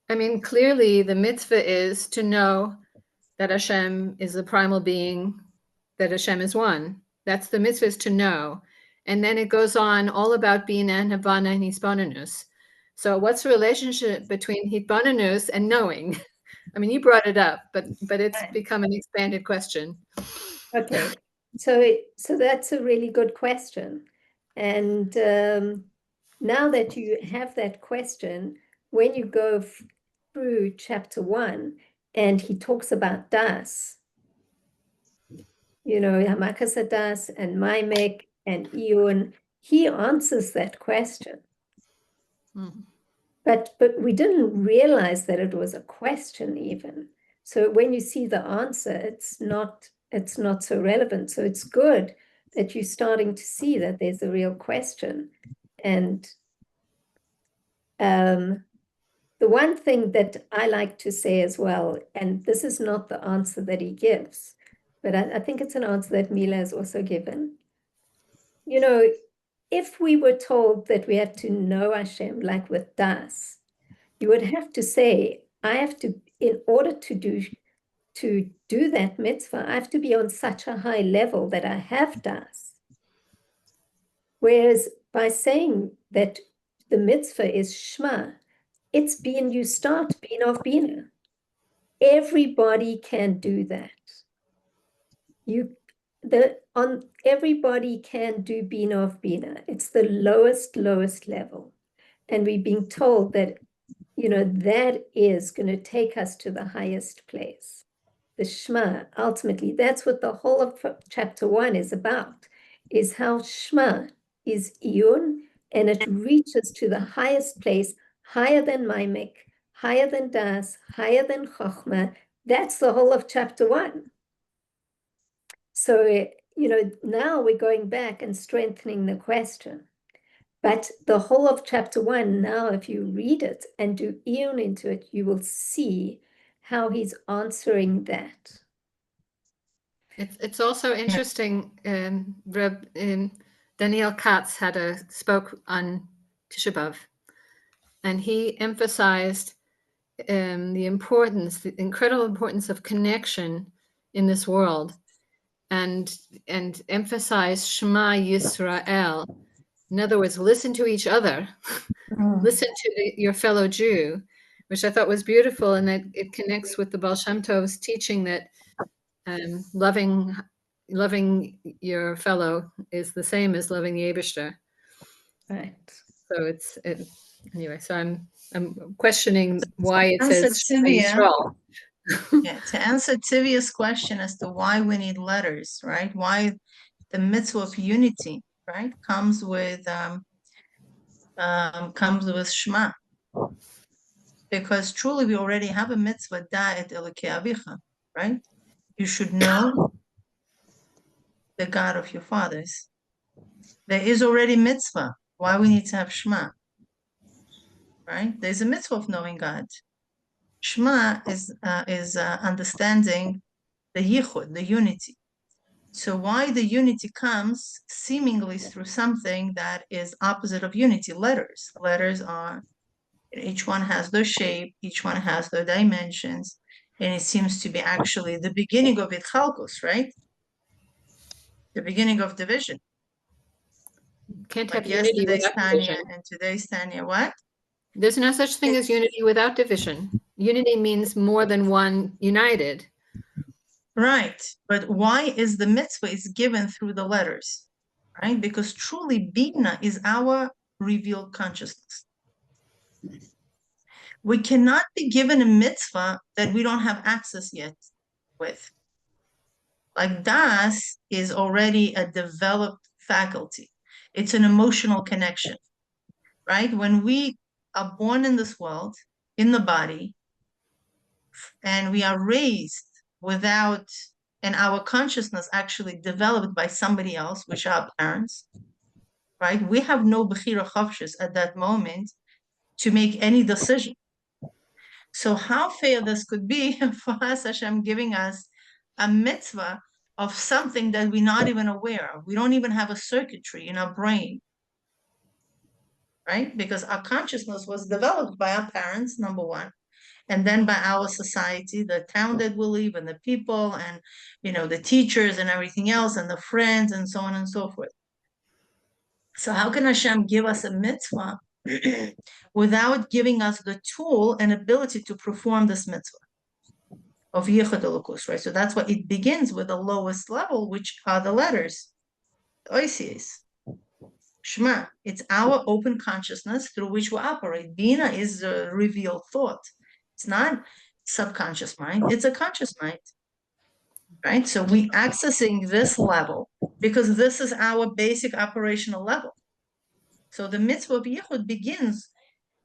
I mean, clearly the mitzvah is to know that Hashem is the primal being, that Hashem is one. That's the mitzvah, is to know. And then it goes on all about Bina and Havana and Hisbonenus. So what's the relationship between Hisbonenus and knowing? I mean, you brought it up, but it's Right. become an expanded question. Okay, so that's a really good question. And now that you have that question, when you go through chapter 1 and he talks about das, Hamakasa das and Maimek and Iyun, he answers that question. Mhm. But we didn't realize that it was a question even. So when you see the answer, it's not so relevant. So it's good that you're starting to see that there's a real question. And the one thing that I like to say as well, and this is not the answer that he gives, but I think it's an answer that Mila has also given. If we were told that we have to know Hashem, like with Das, you would have to say, I have to, in order to do that mitzvah, I have to be on such a high level that I have das. Whereas by saying that the mitzvah is Shema, it's being, you start being of Bina. Everybody can do that. Everybody can do Bina of Bina. It's the lowest level. And we're being told that that is going to take us to the highest place. The Shema, ultimately, that's what the whole of chapter 1 is about, is how Shema is Iyun, and it reaches to the highest place, higher than Maimek, higher than Das, higher than Chochmah. That's the whole of chapter 1. So, now we're going back and strengthening the question. But the whole of chapter 1, now if you read it and do Iyun into it, you will see how he's answering that. It's also interesting. Daniel Katz spoke on Tisha B'Av, and he emphasized the incredible importance of connection in this world, and emphasized Shema Yisrael. In other words, listen to each other, listen to your fellow Jew, which I thought was beautiful, and that it connects with the Baal Shem Tov's teaching that loving your fellow is the same as loving the Eibishter. Right. So anyway. So I'm questioning why it Answer says Shema Tivia. Yisrael. Yeah, to answer Tivia's question as to why we need letters, right? Why the mitzvah of unity, right, comes with Shema. Because truly we already have a mitzvah, da et Elokei Avicha, right? You should know the God of your fathers. There is already mitzvah. Why we need to have Shema, right? There's a mitzvah of knowing God. Shema is understanding the yichud, the unity. So why the unity comes seemingly through something that is opposite of unity? Letters. Letters are, each one has their shape, each one has their dimensions, and it seems to be actually the beginning of Itchalkos, right? The beginning of division. Can't Like have unity yesterday's without Tanya division. and today's Tanya, what? There's no such thing as unity without division. Unity means more than one united. Right, but why is the mitzvah is given through the letters, right? Because truly Bina is our revealed consciousness. We cannot be given a mitzvah that we don't have access yet with. Like Das is already a developed faculty. It's an emotional connection, right? When we are born in this world, in the body, and we are raised without, and our consciousness actually developed by somebody else, which are parents, right? We have no bechira chavshus at that moment to make any decision. So how fair this could be for us, Hashem giving us a mitzvah of something that we're not even aware of. We don't even have a circuitry in our brain, right? Because our consciousness was developed by our parents, number one, and then by our society, the town that we live, and the people, and the teachers and everything else, and the friends, and so on and so forth. So how can Hashem give us a mitzvah without giving us the tool and ability to perform this mitzvah? of Yichud Elokus, right? So that's why it begins with the lowest level, which are the letters, Oisies. Shema, it's our open consciousness through which we operate. Bina is a revealed thought. It's not subconscious mind, it's a conscious mind, right? So we accessing this level because this is our basic operational level. So the mitzvah of Yichud begins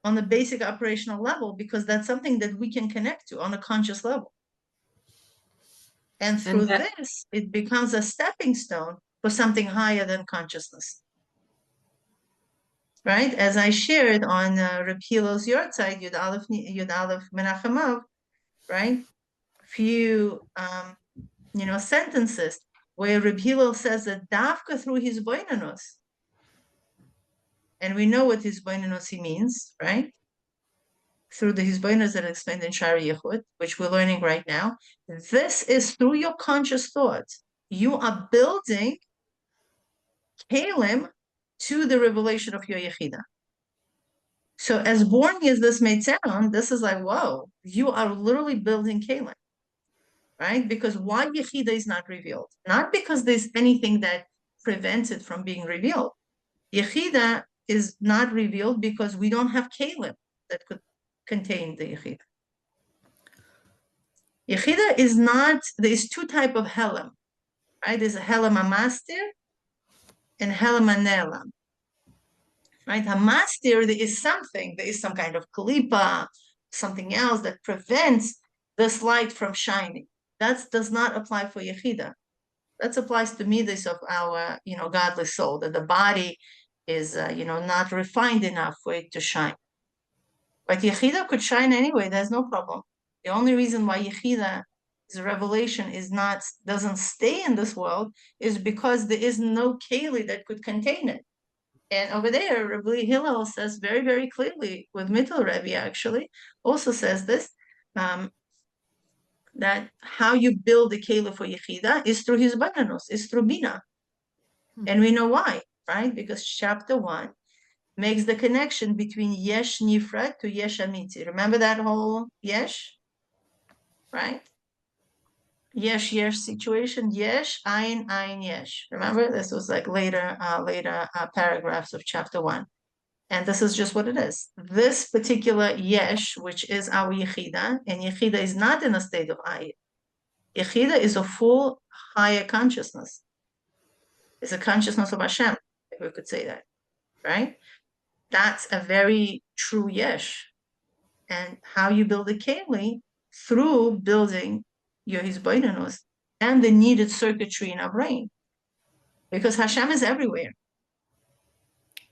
on the basic operational level because that's something that we can connect to on a conscious level. And through this, it becomes a stepping stone for something higher than consciousness. Right? As I shared on Reb Hilo's Yortzeit, Yud Aleph Menachemav, right? Few, sentences where Reb Hilo says that Dafka through Hisbonenus, and we know what Hisbonenus he means, right? Through the Hisbonenus that explained in Shari Yechud, which we're learning right now. This is through your conscious thought. You are building Kalim to the revelation of your Yechida. So as boring as this may sound, this is like, whoa, you are literally building Kalim, right? Because why Yechida is not revealed? Not because there's anything that prevents it from being revealed. Yechida is not revealed because we don't have Kalim that could contain the Yechida. Yechida is not, there's two types of Helam, right? There's a Helam Amastir and Helam Anelam. Right? Hamastir, there is something, there is some kind of kalipa, something else that prevents this light from shining. That does not apply for Yechida. That applies to midas of our, godly soul, that the body is, not refined enough for it to shine. But Yechida could shine anyway, there's no problem. The only reason why Yechida's revelation doesn't stay in this world is because there is no keli that could contain it. And over there, Rabbi Hillel says very, very clearly, with Mittel Rebbe actually, also says this, that how you build the Kela for Yechida is through Hisbonenus, is through Bina. And we know why, right? Because chapter 1 makes the connection between Yesh Nifrat to Yesh Amiti. Remember that whole Yesh? Right? Yesh situation. Yesh, Ayin, Yesh. Remember, this was like later paragraphs of chapter 1. And this is just what it is. This particular Yesh, which is our Yechida, and Yechida is not in a state of Ayin. Yechida is a full higher consciousness. It's a consciousness of Hashem, if we could say that, right? That's a very true Yesh. And how you build a Keli through building your Hisbonenus and the needed circuitry in our brain. Because Hashem is everywhere.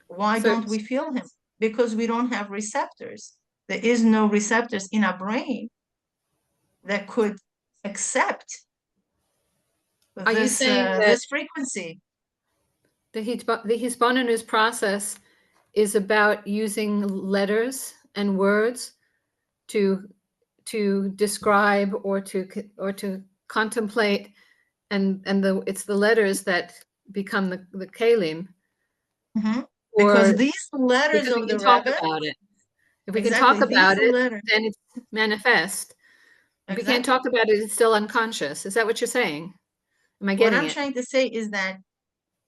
Why don't we feel him? Because we don't have receptors. There is no receptors in our brain that could accept this frequency. The Hisbonenus process is about using letters and words to describe or to contemplate, and it's the letters that become the kalim. Mm-hmm. Because these letters of the Rebbe, about it. If we can talk about it, then it's manifest. If we can't talk about it, it's still unconscious. Is that what you're saying? Am I getting it? What I'm trying to say is that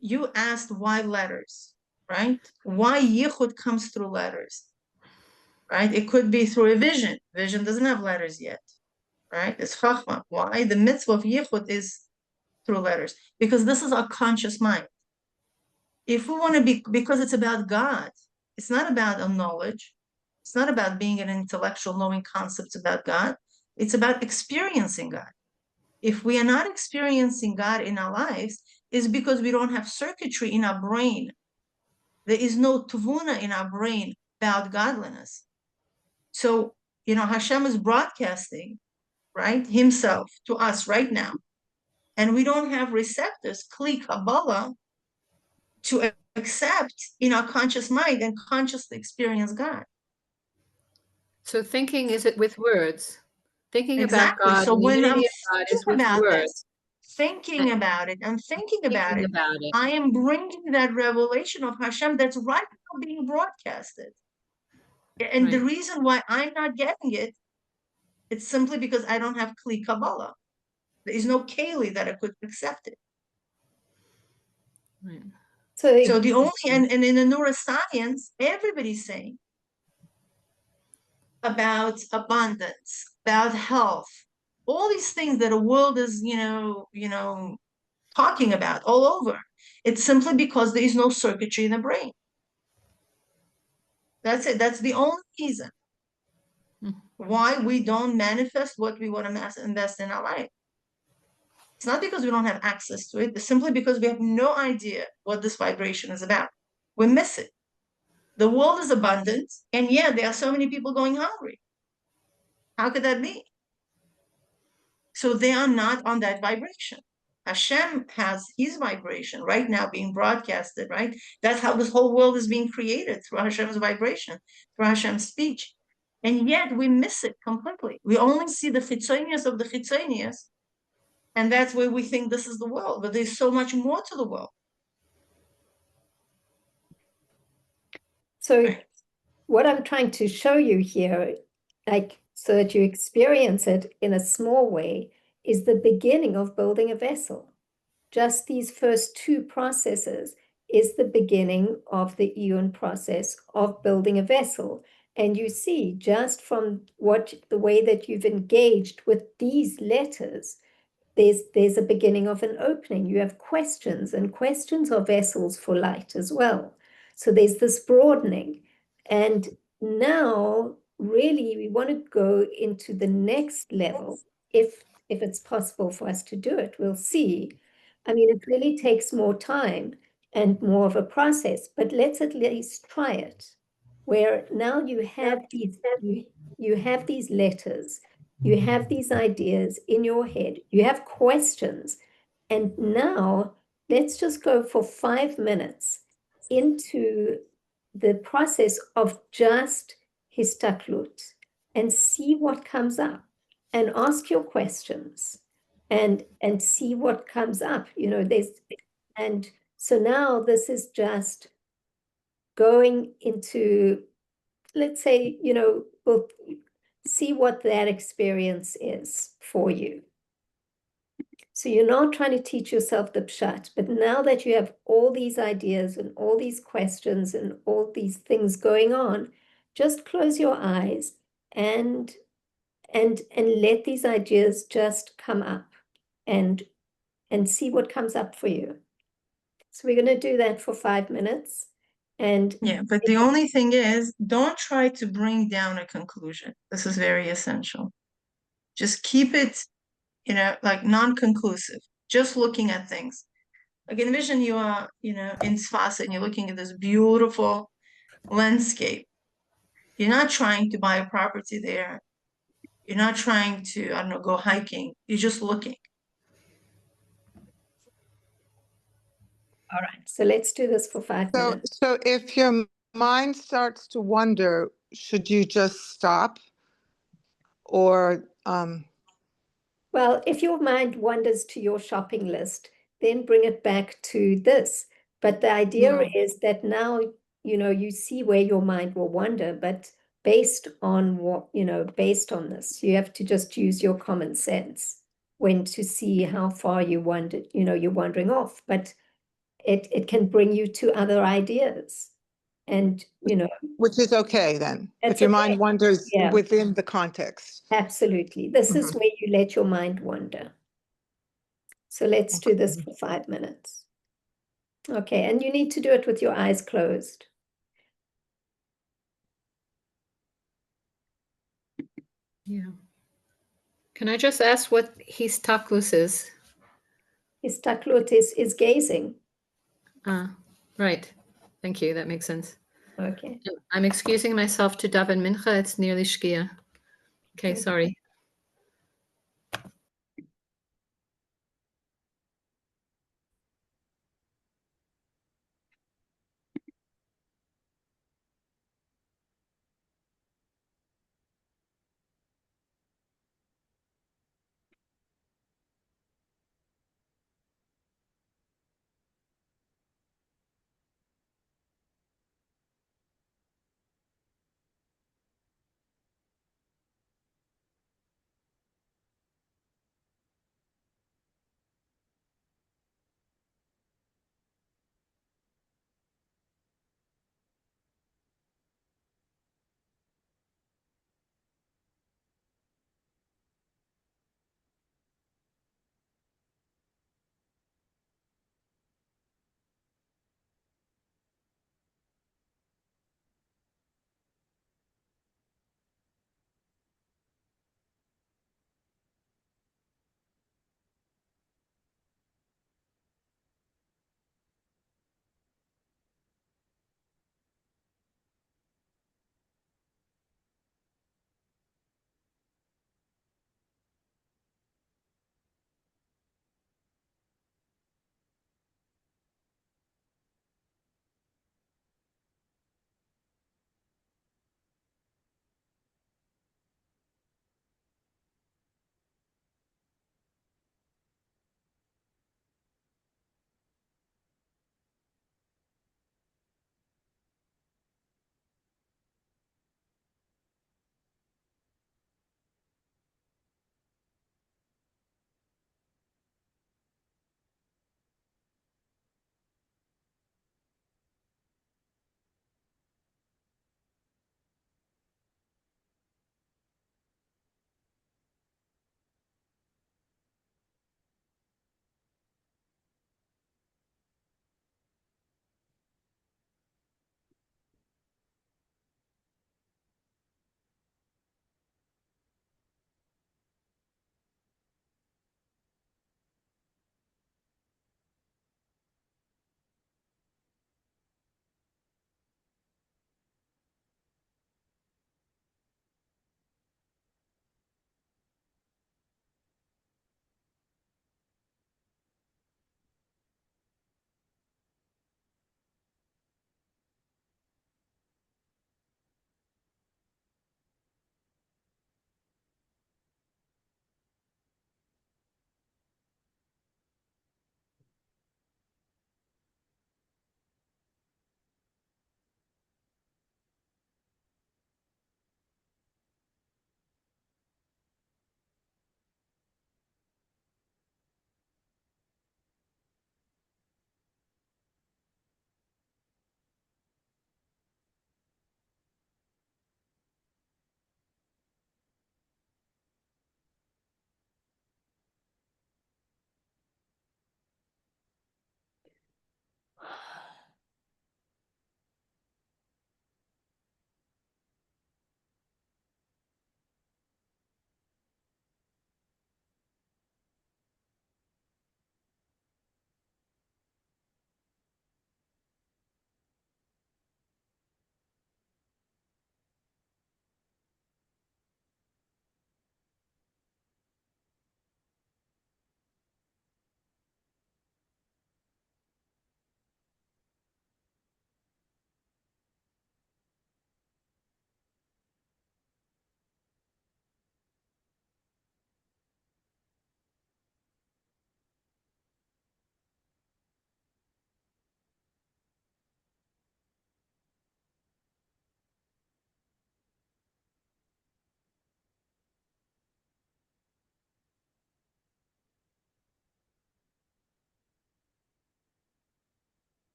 you asked why letters, right? Why Yichud comes through letters, right? It could be through a vision. Vision doesn't have letters yet, right? It's Chachma. Why? The mitzvah of Yichud is through letters. Because this is our conscious mind. If we want to be, because it's about God, it's not about a knowledge. It's not about being an intellectual, knowing concepts about God. It's about experiencing God. If we are not experiencing God in our lives, it's because we don't have circuitry in our brain. There is no tvuna in our brain about godliness. So, Hashem is broadcasting, right, himself to us right now. And we don't have receptors, kli Kabbalah, to accept in our conscious mind and consciously experience God. So thinking is it with words? Thinking Exactly. about God, so when I'm God is with about words. this, thinking about it, I'm thinking about it. I am bringing that revelation of Hashem that's right now being broadcasted. And the reason why I'm not getting it It's simply because I don't have Kli Kabbalah. There is no Keli that I could accept it. Right. So the only, and in the neuroscience, everybody's saying about abundance, about health, all these things that the world is, talking about all over. It's simply because there is no circuitry in the brain. That's it. That's the only reason why we don't manifest what we want to invest in our life. It's not because we don't have access to it. It's simply because we have no idea what this vibration is about. We miss it. The world is abundant, and yet there are so many people going hungry. How could that be? So they are not on that vibration. Hashem has his vibration right now being broadcasted, right? That's how this whole world is being created, through Hashem's vibration, through Hashem's speech. And yet we miss it completely. We only see the chitzonius of the chitzonius, and that's where we think this is the world, but there's so much more to the world. So Right. what I'm trying to show you here, like so that you experience it in a small way, is the beginning of building a vessel. Just these first two processes is the beginning of the Eon process of building a vessel. And you see, just from the way that you've engaged with these letters, there's a beginning of an opening. You have questions, and questions are vessels for light as well. So there's this broadening. And now, really, we want to go into the next level. If it's possible for us to do it, we'll see. I mean, it really takes more time and more of a process, but let's at least try it. Where now you have you have these letters, you have these ideas in your head, you have questions, and now let's just go for 5 minutes into the process of just histaklut and see what comes up, and ask your questions and see what comes up. And so now this is just going into, let's say, we'll see what that experience is for you. So you're not trying to teach yourself the pshat, but now that you have all these ideas and all these questions and all these things going on, just close your eyes and let these ideas just come up and see what comes up for you. So we're going to do that for 5 minutes. And yeah, but the only thing is, don't try to bring down a conclusion. This is very essential. Just keep it, like non-conclusive, just looking at things. Like envision you are, in Sfasa and you're looking at this beautiful landscape. You're not trying to buy a property there. You're not trying to, I don't know, go hiking. You're just looking. all right, so let's do this for 5 minutes. So if your mind starts to wonder, should you just stop? Or Well, if your mind wanders to your shopping list, then bring it back to this. But the idea is that now, you see where your mind will wander, but based on based on this, you have to just use your common sense when to see how far you wandered, you're wandering off. But it can bring you to other ideas. And, which is okay then, if That's your okay. mind wanders Yeah. within the context. absolutely. This is where you let your mind wander. So let's do this for 5 minutes. Okay, and you need to do it with your eyes closed. Yeah. Can I just ask what histaklus is? Histaklut is gazing. Ah, right. Thank you. That makes sense. Okay. I'm excusing myself to daven mincha. It's nearly shkia. Okay, sorry.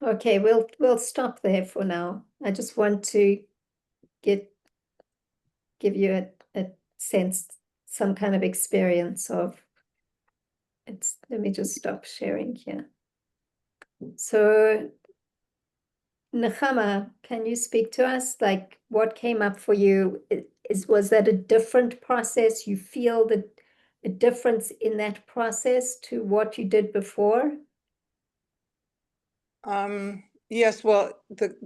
Okay, we'll stop there for now. I just want to give you a sense, some kind of experience of it's. Let me just stop sharing here. So, Nechama, can you speak to us? Like, what came up for you? Was that a different process? You feel a difference in that process to what you did before? Yes, well, the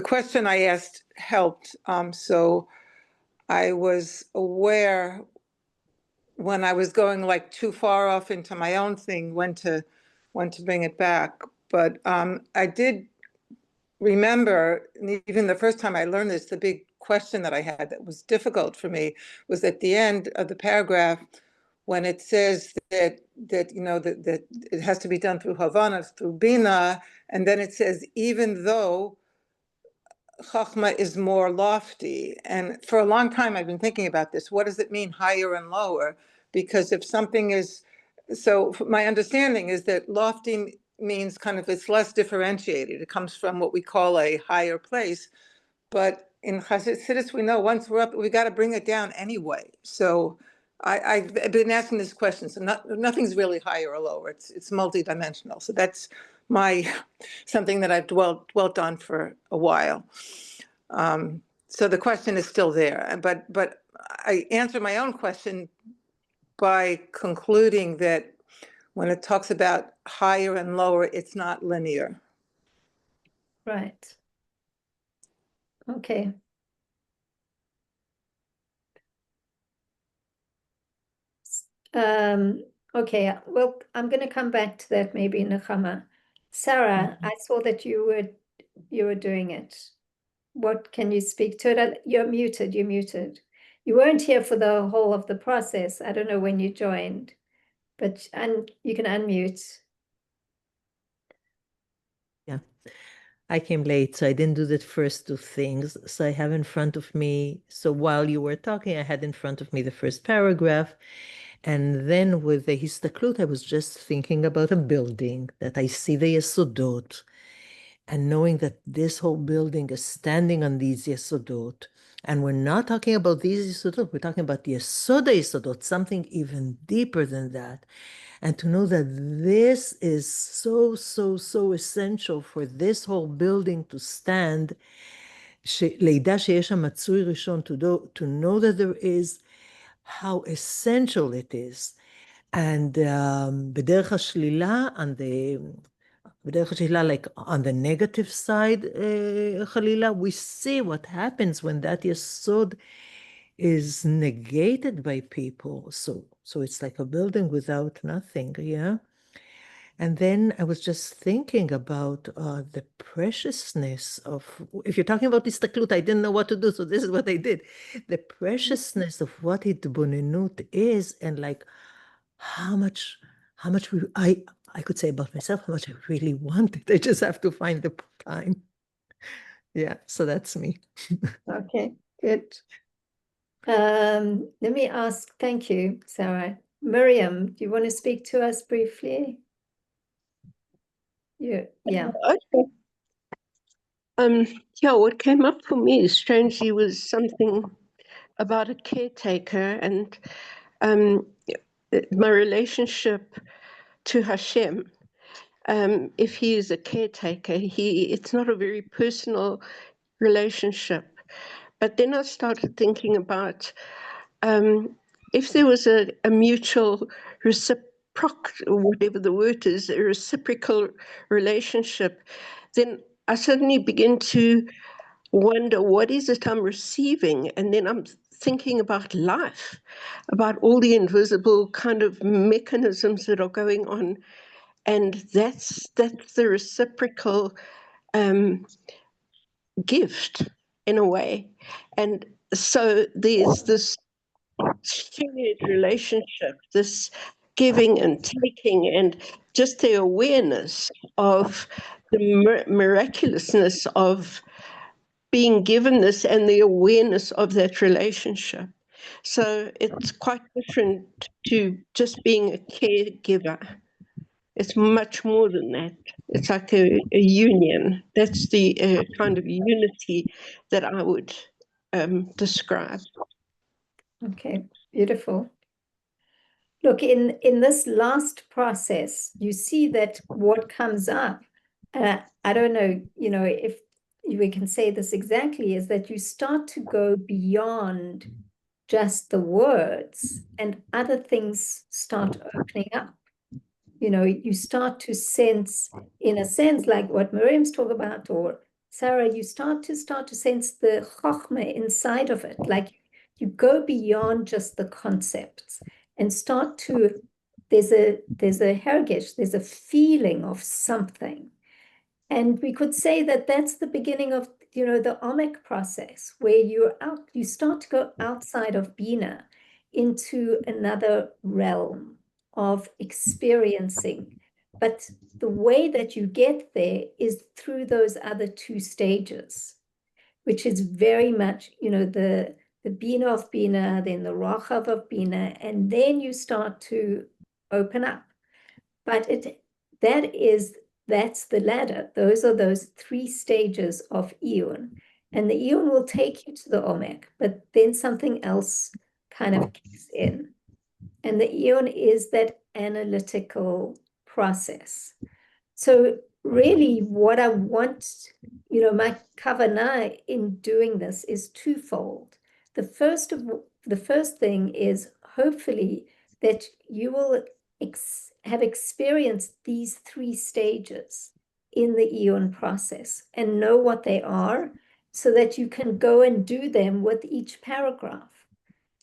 question I asked helped. So I was aware when I was going like too far off into my own thing, when to bring it back. But I did remember, and even the first time I learned this, the big question that I had that was difficult for me was at the end of the paragraph when it says that it has to be done through Havana, through Bina, and then it says even though Chachma is more lofty. And for a long time, I've been thinking about this. What does it mean, higher and lower? Because if something is, so my understanding is that lofty means kind of it's less differentiated. It comes from what we call a higher place. But in Chassidus, we know once we're up, we got to bring it down anyway. So I've been asking this question. So nothing's really higher or lower. It's multidimensional. So that's something that I've dwelt on for a while. So the question is still there. But I answer my own question by concluding that when it talks about higher and lower, it's not linear. Right. Okay. Okay, well, I'm going to come back to that maybe, Nechama. Sarah, I saw that you were doing it. What can you speak to it? You're muted. You weren't here for the whole of the process. I don't know when you joined, but you can unmute. Yeah, I came late, so I didn't do the first two things. So I have in front of me, so while you were talking, I had in front of me the first paragraph. And then with the histaklut, I was just thinking about a building that I see the yesodot, and knowing that this whole building is standing on these yesodot. And we're not talking about these yesodot, we're talking about the yesodot, something even deeper than that. And to know that this is so, so, so essential for this whole building to stand, לידע שיש שם מצוי ראשון, to know that there is, how essential it is. And בדרך השלילה, בדרך השלילה, like on the negative side, חלילה, we see what happens when that yesod is negated by people. So it's like a building without nothing, yeah? And then I was just thinking about the preciousness of, if you're talking about istaklut, I didn't know what to do, so this is what I did. The preciousness of what Hisbonenut is, and like how much I could say about myself, how much I really want it. I just have to find the time. Yeah, so that's me. Okay, good. Let me ask, thank you, Sarah. Miriam, do you want to speak to us briefly? Yeah. Okay. Yeah, what came up for me strangely was something about a caretaker and my relationship to Hashem. If he is a caretaker, it's not a very personal relationship. But then I started thinking about if there was a mutual whatever the word is, a reciprocal relationship, then I suddenly begin to wonder, what is it I'm receiving? And then I'm thinking about life, about all the invisible kind of mechanisms that are going on. And that's the reciprocal gift in a way. And so there's this shared relationship, this giving and taking, and just the awareness of the miraculousness of being given this and the awareness of that relationship. So it's quite different to just being a caregiver. It's much more than that. It's like a union. That's the kind of unity that I would describe. Okay, beautiful. Look, in this last process, you see that what comes up, I don't know, if we can say this exactly, is that you start to go beyond just the words and other things start opening up. You start to sense, in a sense, like what Miriam's talking about, or Sarah, you start to sense the chokhmah inside of it. Like you go beyond just the concepts and start to, there's a hergish, there's a feeling of something. And we could say that that's the beginning of, the omic process, where you start to go outside of Bina into another realm of experiencing. But the way that you get there is through those other two stages, which is very much, the Bina of Bina, then the Rachav of Bina, and then you start to open up. But that's the ladder. Those are those three stages of Iyun. And the Iyun will take you to the Omek, but then something else kind of kicks in. And the Iyun is that analytical process. So really what I want, my kavanah in doing this is twofold. The first thing is hopefully that you will have experienced these three stages in the Iyun process and know what they are so that you can go and do them with each paragraph.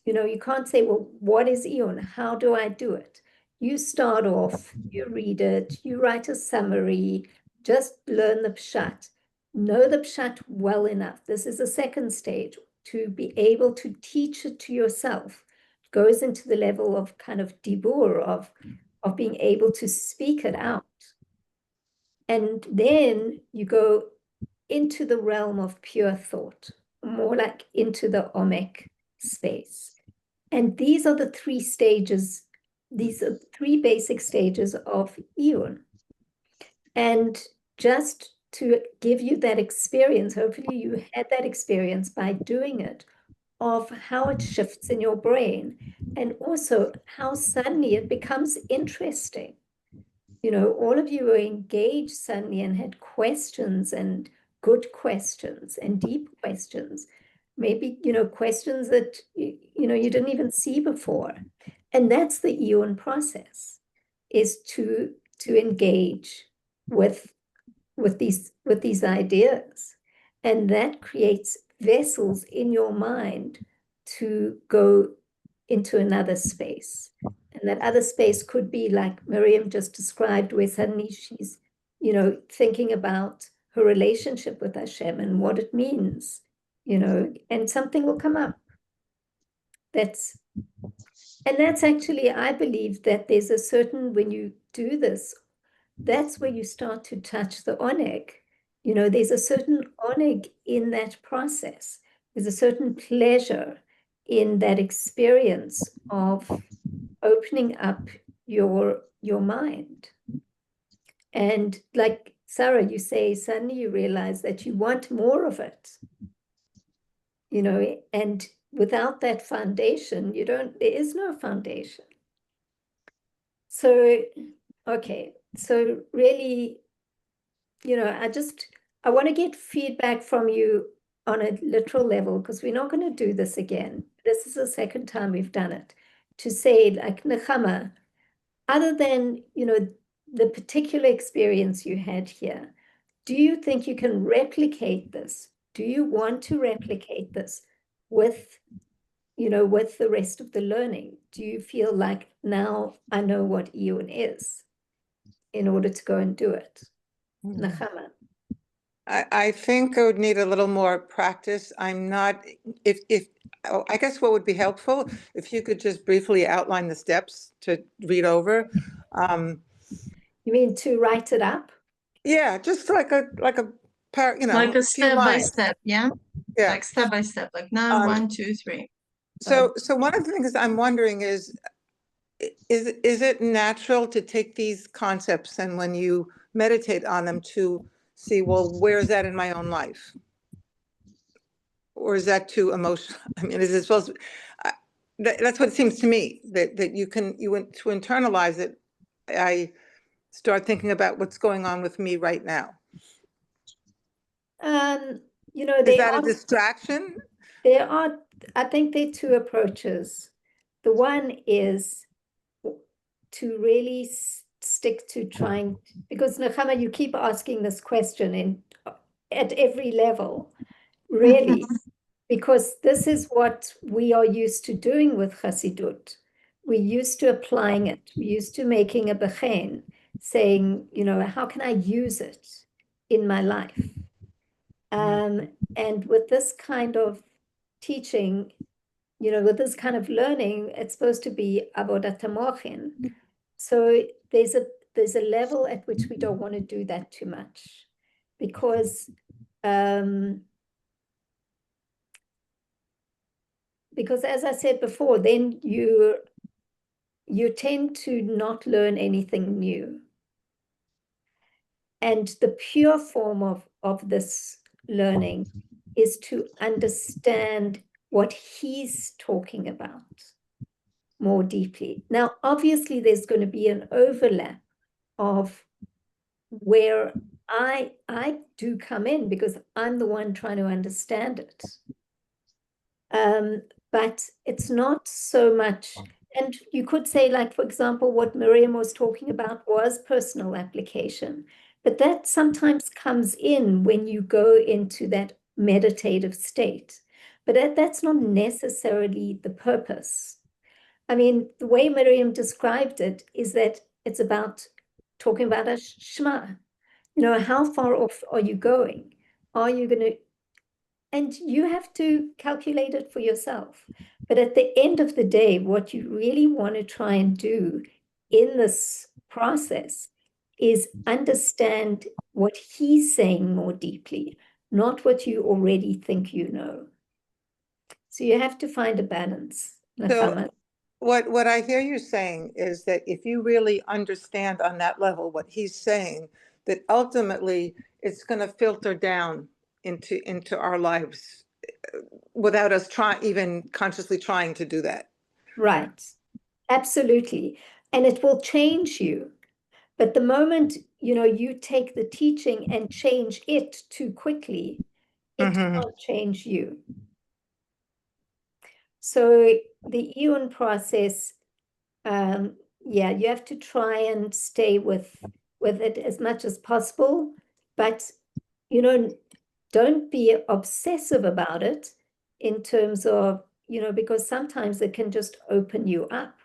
You can't say, well, what is Iyun? How do I do it? You start off, you read it, you write a summary, just learn the pshat. Know the pshat well enough. This is the second stage, to be able to teach it to yourself. It goes into the level of kind of dibur, of being able to speak it out. And then you go into the realm of pure thought, more like into the omek space. And these are the three stages, these are three basic stages of Iyun. And just to give you that experience, hopefully you had that experience by doing it, of how it shifts in your brain and also how suddenly it becomes interesting. All of you were engaged suddenly and had questions, and good questions and deep questions. Maybe, questions that, you didn't even see before. And that's the Iyun process, is to engage with these ideas. And that creates vessels in your mind to go into another space. And that other space could be like Miriam just described, where suddenly she's, thinking about her relationship with Hashem and what it means, and something will come up. That's actually, I believe that there's a certain, when you do this, that's where you start to touch the oneg. There's a certain oneg in that process. There's a certain pleasure in that experience of opening up your mind. And like Sarah, you say, suddenly you realize that you want more of it. And without that foundation, there is no foundation. So, okay. So really, I want to get feedback from you on a literal level, because we're not going to do this again. This is the second time we've done it. To say, like, Nechama, other than, the particular experience you had here, do you think you can replicate this? Do you want to replicate this with the rest of the learning? Do you feel like, now I know what Iyun is, in order to go and do it? Nechama. I think I would need a little more practice. I'm not, I guess what would be helpful, if you could just briefly outline the steps to read over. You mean to write it up? Yeah, just like a like a step by step, yeah? Yeah. Like step by step, like now 1, 2, 3. So one of the things I'm wondering is, Is it natural to take these concepts and when you meditate on them to see, well, where's that in my own life? Or is that too emotional? I mean, is it supposed to, that's what it seems to me, that you want to internalize it. I start thinking about what's going on with me right now. You know, Is that a distraction? I think there are two approaches. The one is to really stick to trying, because Nechama, you keep asking this question at every level, really, because this is what we are used to doing with Chassidut. We're used to applying it. We're used to making a bechen, saying, you know, how can I use it in my life? And with this kind of teaching, you know, with this kind of learning, it's supposed to be avodat hamochin. So there's a level at which we don't want to do that too much, because as I said before, then you tend to not learn anything new. And the pure form of this learning is to understand what he's talking about more deeply. Now, obviously, there's going to be an overlap of where I do come in because I'm the one trying to understand it. But it's not so much, and you could say, like, for example, what Miriam was talking about was personal application. But that sometimes comes in when you go into that meditative state. But that's not necessarily the purpose. I mean, the way Miriam described it is that it's about talking about a Shema. You know, how far off are you going? Are you going to, and you have to calculate it for yourself. But at the end of the day, what you really want to try and do in this process is understand what he's saying more deeply, not what you already think you know. So you have to find a balance. So what I hear you saying is that if you really understand on that level what he's saying, that ultimately it's going to filter down into our lives without us even consciously trying to do that. Right. Absolutely. And it will change you. But the moment, you know, you take the teaching and change it too quickly, it can't change you. So the Iyun process, yeah, you have to try and stay with it as much as possible, but, you know, don't be obsessive about it in terms of, you know, because sometimes it can just open you up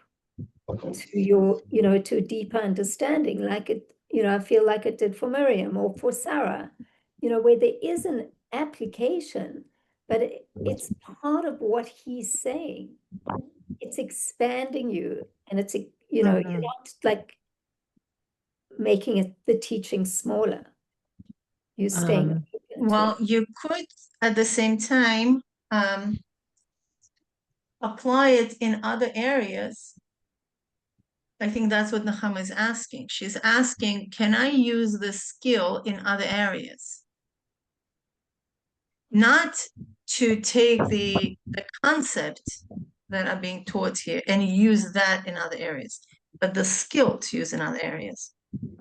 to your, you know, to a deeper understanding, like it, you know, I feel like it did for Miriam or for Sarah, you know, where there is an application, but it's part of what he's saying. It's expanding you, and it's, you know, you're not like making it the teaching smaller. You're staying. Well, you could at the same time apply it in other areas. I think that's what Nechama is asking. She's asking, can I use this skill in other areas? Not to take the concept that are being taught here and use that in other areas, but the skill to use in other areas.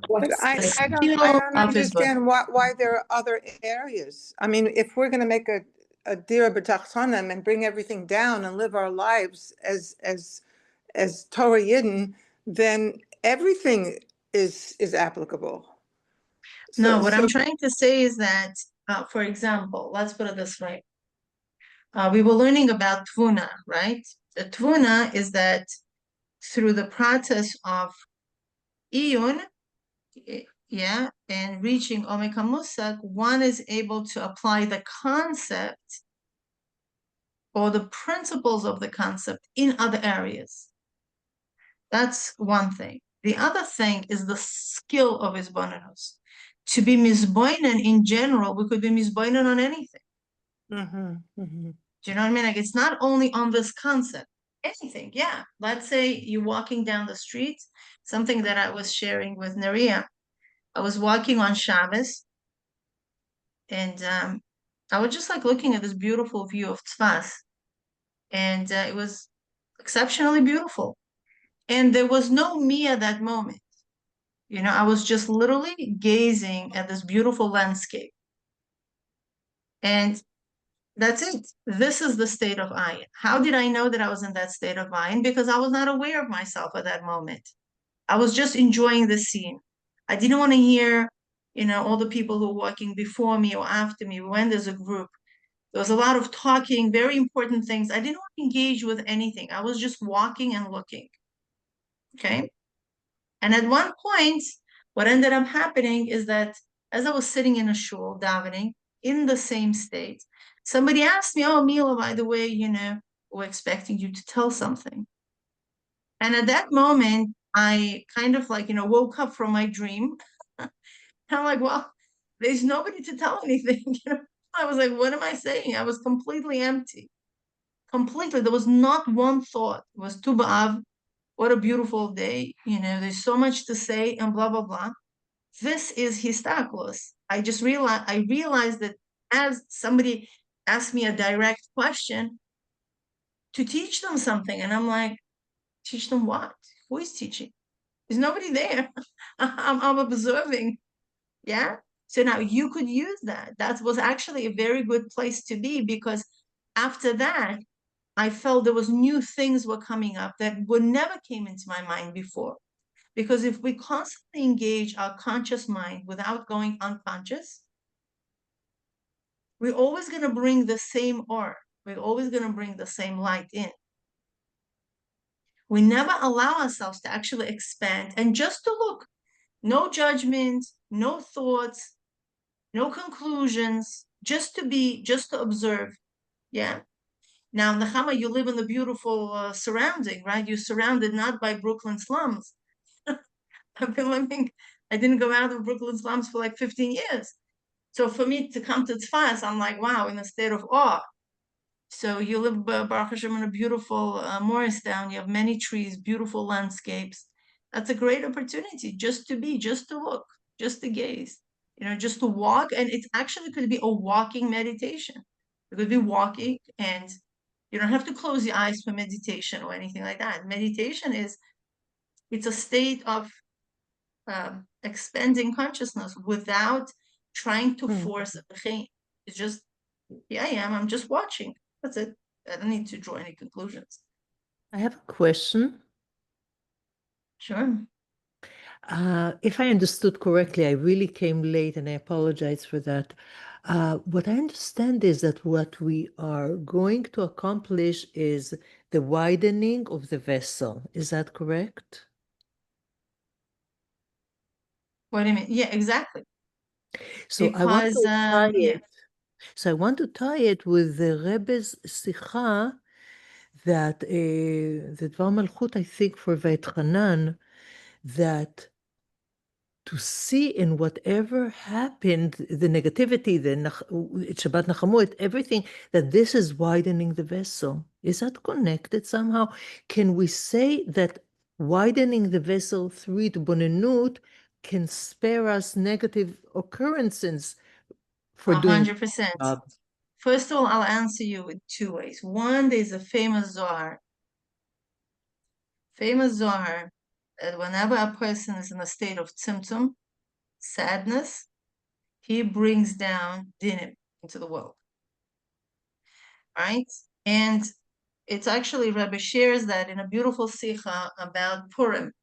But I don't understand why there are other areas. I mean, if we're going to make a dira b'tachtonim and bring everything down and live our lives as Torah Yidden, then everything is applicable. No, what I'm trying to say is that, for example, let's put it this way. We were learning about tvuna, right? The tvuna is that through the process of iyun, yeah, and reaching Omek HaMusag, one is able to apply the concept or the principles of the concept in other areas. That's one thing. The other thing is the skill of Hisbonenus. To be Hisbonen in general, we could be Hisbonen on anything. Do you know what I mean? Like, it's not only on this concept. anything, yeah. Let's say you're walking down the street, something that I was sharing with Naria. I was walking on Shabbos, and I was just like looking at this beautiful view of Tzfas, and it was exceptionally beautiful. And there was no me at that moment. You know, I was just literally gazing at this beautiful landscape. And that's it. This is the state of ayin. How did I know that I was in that state of ayin? Because I was not aware of myself at that moment. I was just enjoying the scene. I didn't want to hear, you know, all the people who were walking before me or after me. When there's a group, there was a lot of talking, very important things. I didn't want to engage with anything. I was just walking and looking. Okay. And at one point, what ended up happening is that as I was sitting in a shul davening in the same state, somebody asked me, "Oh, Mila, by the way, you know, we're expecting you to tell something." And at that moment, I kind of like, you know, woke up from my dream. I'm like, well, there's nobody to tell anything. You know, I was like, what am I saying? I was completely empty. Completely. There was not one thought. It was Tu B'Av. What a beautiful day. You know, there's so much to say and blah, blah, blah. This is Hisbonenus. I realized that as somebody asked me a direct question, to teach them something. And I'm like, teach them what? Who is teaching? There's nobody there. I'm observing. Yeah. So now you could use that. That was actually a very good place to be, because after that, I felt there was new things were coming up that would never came into my mind before. Because if we constantly engage our conscious mind without going unconscious, we're always going to bring the same aura. We're always going to bring the same light in. We never allow ourselves to actually expand and just to look. No judgment, no thoughts, no conclusions, just to be, just to observe. Yeah. Now, Nechama, you live in the beautiful surrounding, right? You're surrounded not by Brooklyn slums. I've been living, I didn't go out of Brooklyn slums for like 15 years. So for me to come to Tzfas, I'm like, wow, in a state of awe. So you live, Baruch Hashem, in a beautiful Morristown. You have many trees, beautiful landscapes. That's a great opportunity just to be, just to look, just to gaze, you know, just to walk. And it actually could be a walking meditation. It could be walking, and you don't have to close your eyes for meditation or anything like that. Meditation is, it's a state of expanding consciousness without trying to force a change. It's just, here I am, I'm just watching. That's it. I don't need to draw any conclusions. I have a question. Sure. If I understood correctly, I really came late and I apologize for that. What I understand is that what we are going to accomplish is the widening of the vessel. Is that correct? What do you mean? Yeah, exactly. So I want Because, to tie yeah. it. So I want to tie it with the Rebbe's Sikha that the Dvar Malchut, I think, for Va'etchanan, that to see in whatever happened, the negativity, the Shabbat Nachamuit, everything, that this is widening the vessel. Is that connected somehow? Can we say that widening the vessel through Hisbonenut can spare us negative occurrences for doing 100%. the job? First of all, I'll answer you in two ways. One, there's a famous Zohar that whenever a person is in a state of tzimtzum, sadness, he brings down dinim into the world. Right? And it's actually, Rebbe shares that in a beautiful sikha about Purim.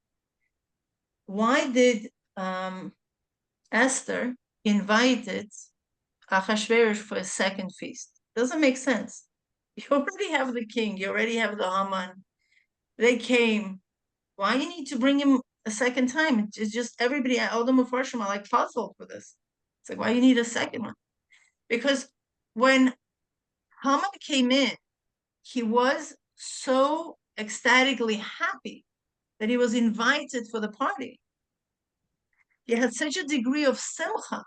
Why did Esther invited Achashverosh for a second feast? Doesn't make sense. You already have the king, you already have the Haman. They came. Why you need to bring him a second time? It's just everybody, all the Mepharshim are like puzzled for this. It's like, why you need a second one? Because when Haman came in, he was so ecstatically happy that he was invited for the party. He had such a degree of simcha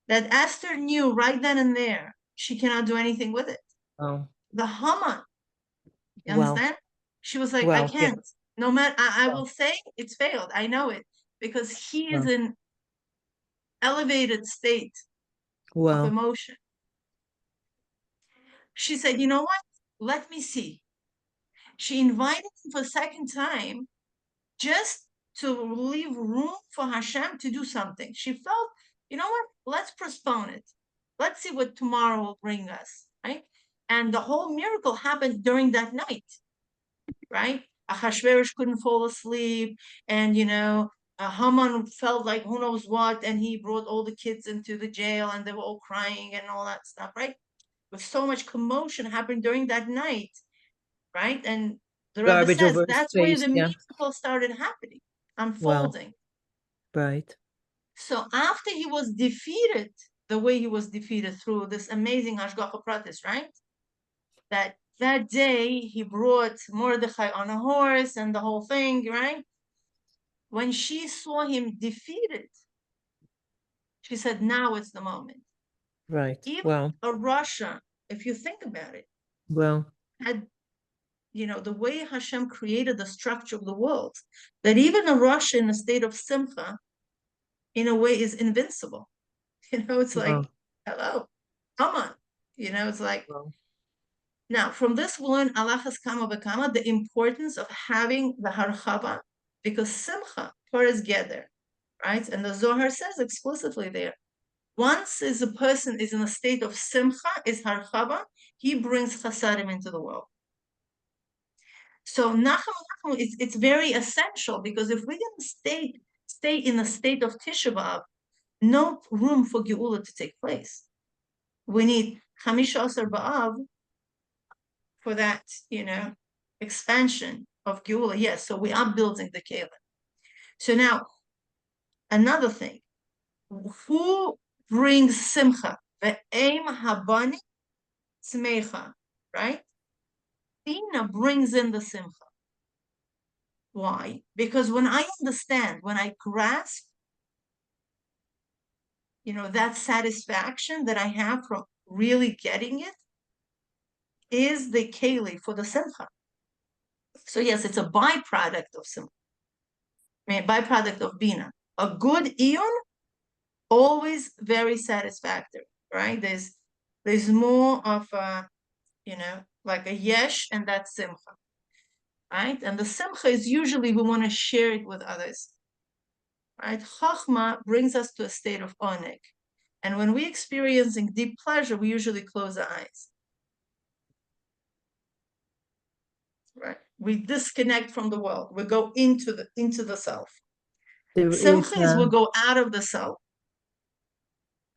that Esther knew right then and there she cannot do anything with it. Oh. The Haman You Wow. understand? She was like, I Wow, yeah. can't. No matter, I Wow. will say it's failed. I know it because he is Wow. in elevated state of Wow. emotion. She said, you know what? Let me see. She invited him for a second time just to leave room for Hashem to do something. She felt, you know what? Let's postpone it. Let's see what tomorrow will bring us, right? And the whole miracle happened during that night, right? Ahasuerus couldn't fall asleep, and Haman felt like who knows what, and he brought all the kids into the jail, and they were all crying and all that stuff, right? With so much commotion happened during that night, right? And the Rebbe Garbage says over his that's where face. the Yeah. miracle started happening, Wow. unfolding. Right. So after he was defeated, the way he was defeated through this amazing Hashgacha Pratis, right? That day he brought Mordechai on a horse and the whole thing, right? When she saw him defeated, she said, now it's the moment. Right. Even Wow. a Russia, if you think about it, Well, had, the way Hashem created the structure of the world, that even a Russia in a state of simcha, in a way, is invincible. It's like, wow. hello, come on. It's like, Wow. now from this we learn alachas kama b'kama, the importance of having the harchava, because simcha, Torah's gather, right? And the Zohar says explicitly there, once a person is in a state of simcha, is harchava, he brings chasadim into the world. So nacham it's very essential, because if we're going to stay in a state of Tisha B'Av, no room for Geula to take place. We need Chamisha Asar B'Av for that, expansion of Geula. Yes, so we are building the Keilim. So now, another thing, who brings Simcha? Ve'em habani tzmecha, right? Bina brings in the Simcha. Why? Because when I understand, when I grasp, that satisfaction that I have from really getting it, is the keli for the simcha. So yes, it's a byproduct of simcha. Byproduct of bina. A good iyun, always very satisfactory, right? There's more of a, like a yesh, and that's simcha, right? And the simcha is usually we want to share it with others, right? Chachma brings us to a state of oneg. And when we're experiencing deep pleasure, we usually close our eyes. Right? We disconnect from the world. We go into the self. Simcha is we go out of the self.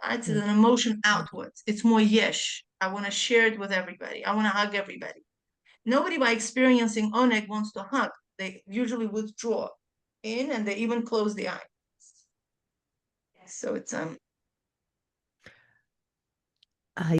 Right? It's an emotion outwards. It's more yesh. I want to share it with everybody. I want to hug everybody. Nobody, by experiencing oneg, wants to hug. They usually withdraw in, and they even close the eyes. So it's I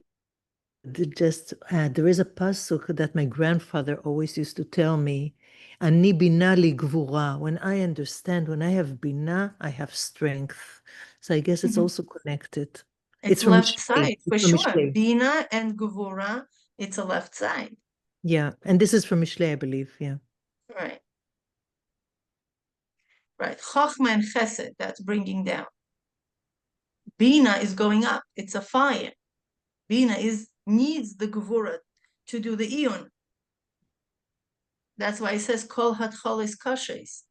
just there is a pasuk that my grandfather always used to tell me, "Ani bina li gvura." When I understand, when I have bina, I have strength. So I guess it's also connected. It's from left Mishlei. side for It's from sure. Mishlei. Bina and gvura, it's a left side. Yeah, and this is from Mishlei, I believe. Yeah. Right. Right. Chachma and chesed, that's bringing down. Bina is going up. It's a fire. Bina needs the gevura to do the iyun. That's why it says kol hatcholis kashes.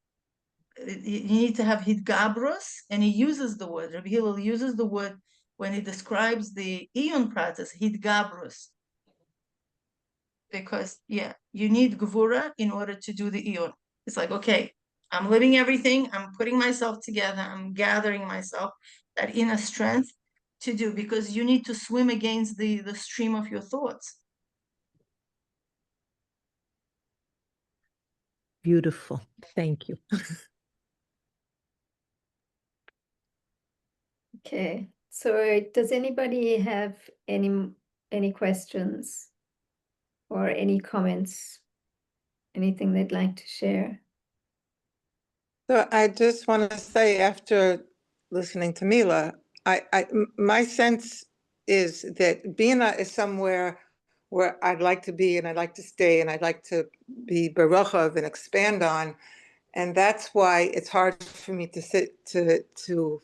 You need to have hitgabrus, and he uses the word. Rabbi Hillel uses the word when he describes the iyun process, hitgabrus. Because you need gevura in order to do the iyun. It's like, okay, I'm living everything. I'm putting myself together. I'm gathering myself, that inner strength to do, because you need to swim against the stream of your thoughts. Beautiful. Thank you. Okay, so does anybody have any questions or any comments? Anything they'd like to share? So I just want to say, after listening to Mila, my sense is that Bina is somewhere where I'd like to be and I'd like to stay and I'd like to be baruch of and expand on. And that's why it's hard for me to sit to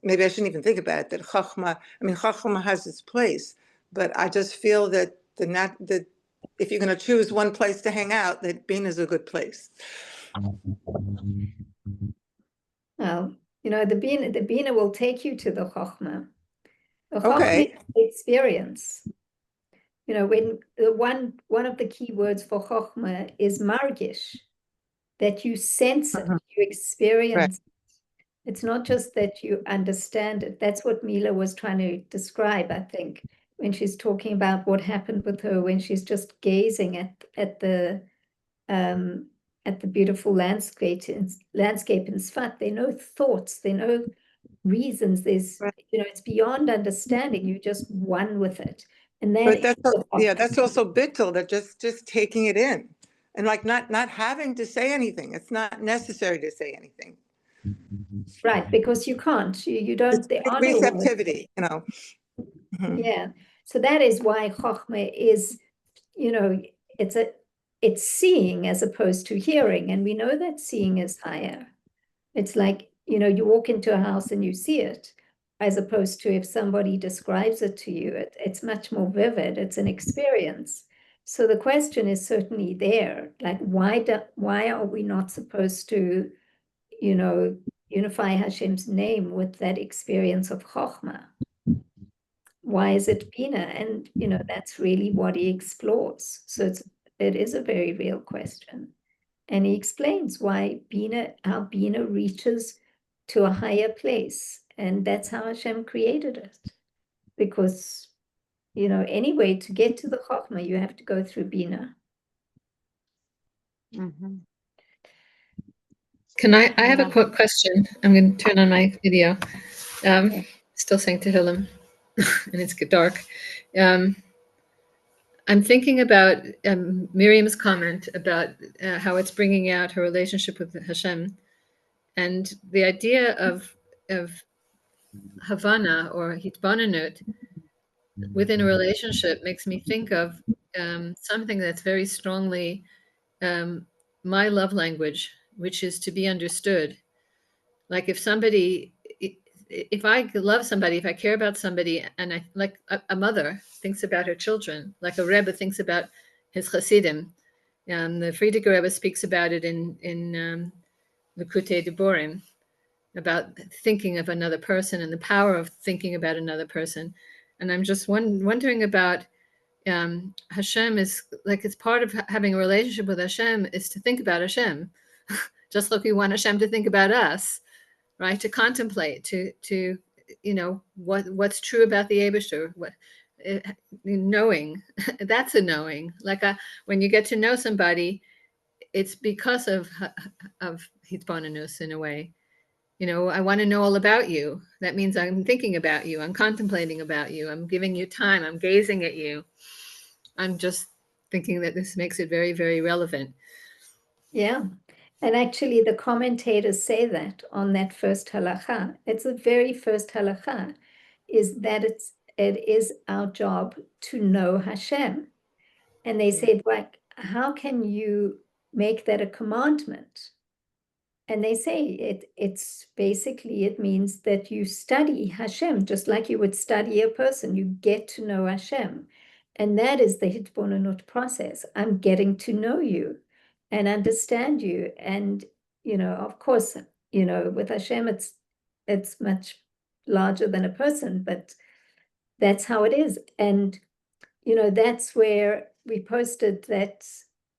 maybe I shouldn't even think about it, that Chachma, I mean, Chachma has its place, but I just feel that that if you're going to choose one place to hang out, that Bina is a good place. Well, the Bina will take you to the Chochmah. The Chochmah Okay. is the experience. When one of the key words for Chochmah is margish, that you sense it, you experience it. It's not just that you understand it. That's what Mila was trying to describe, I think, when she's talking about what happened with her when she's just gazing at the beautiful landscape in Sfat. There are no thoughts, there are no reasons. There's, it's beyond understanding. You're just one with it. And then that's also bittul, that just taking it in and like not having to say anything. It's not necessary to say anything. Right, because you can't. You don't. There are no receptivity, Yeah. So that is why Chochmah is, it's seeing as opposed to hearing, and we know that seeing is higher. It's like, you walk into a house and you see it, as opposed to if somebody describes it to you, it's much more vivid. It's an experience. So the question is certainly there, like why are we not supposed to, unify Hashem's name with that experience of Chochmah? Why is it Bina? And that's really what he explores. So it is a very real question. And he explains why how Bina reaches to a higher place. And that's how Hashem created it. Because, anyway, to get to the Chochmah, you have to go through Bina. Can I have a quick question. I'm going to turn on my video. Still saying Tehillim, and it's dark. I'm thinking about Miriam's comment about how it's bringing out her relationship with Hashem, and the idea of Havana or Hisbonenus within a relationship makes me think of something that's very strongly my love language, which is to be understood. Like if I love somebody, if I care about somebody, and I like a mother thinks about her children, like a Rebbe thinks about his Chassidim. The Frierdiker Rebbe speaks about it in Likutei Devarim, about thinking of another person and the power of thinking about another person. And I'm just wondering about Hashem is like, it's part of having a relationship with Hashem is to think about Hashem, just like we want Hashem to think about us. Right, to contemplate, to what's true about the Eibusher, knowing. That's a knowing. Like when you get to know somebody, it's because of Hisbonenus in a way. I want to know all about you. That means I'm thinking about you. I'm contemplating about you. I'm giving you time. I'm gazing at you. I'm just thinking that this makes it very, very relevant. Yeah. And actually, the commentators say that on that first halakha. It's the very first halakha, is that it is our job to know Hashem. And they said, like, how can you make that a commandment? And they say it's basically, it means that you study Hashem, just like you would study a person. You get to know Hashem. And that is the Hitbonenut process. I'm getting to know you and understand you. And, of course, with Hashem, it's much larger than a person, but that's how it is. And, that's where we posted that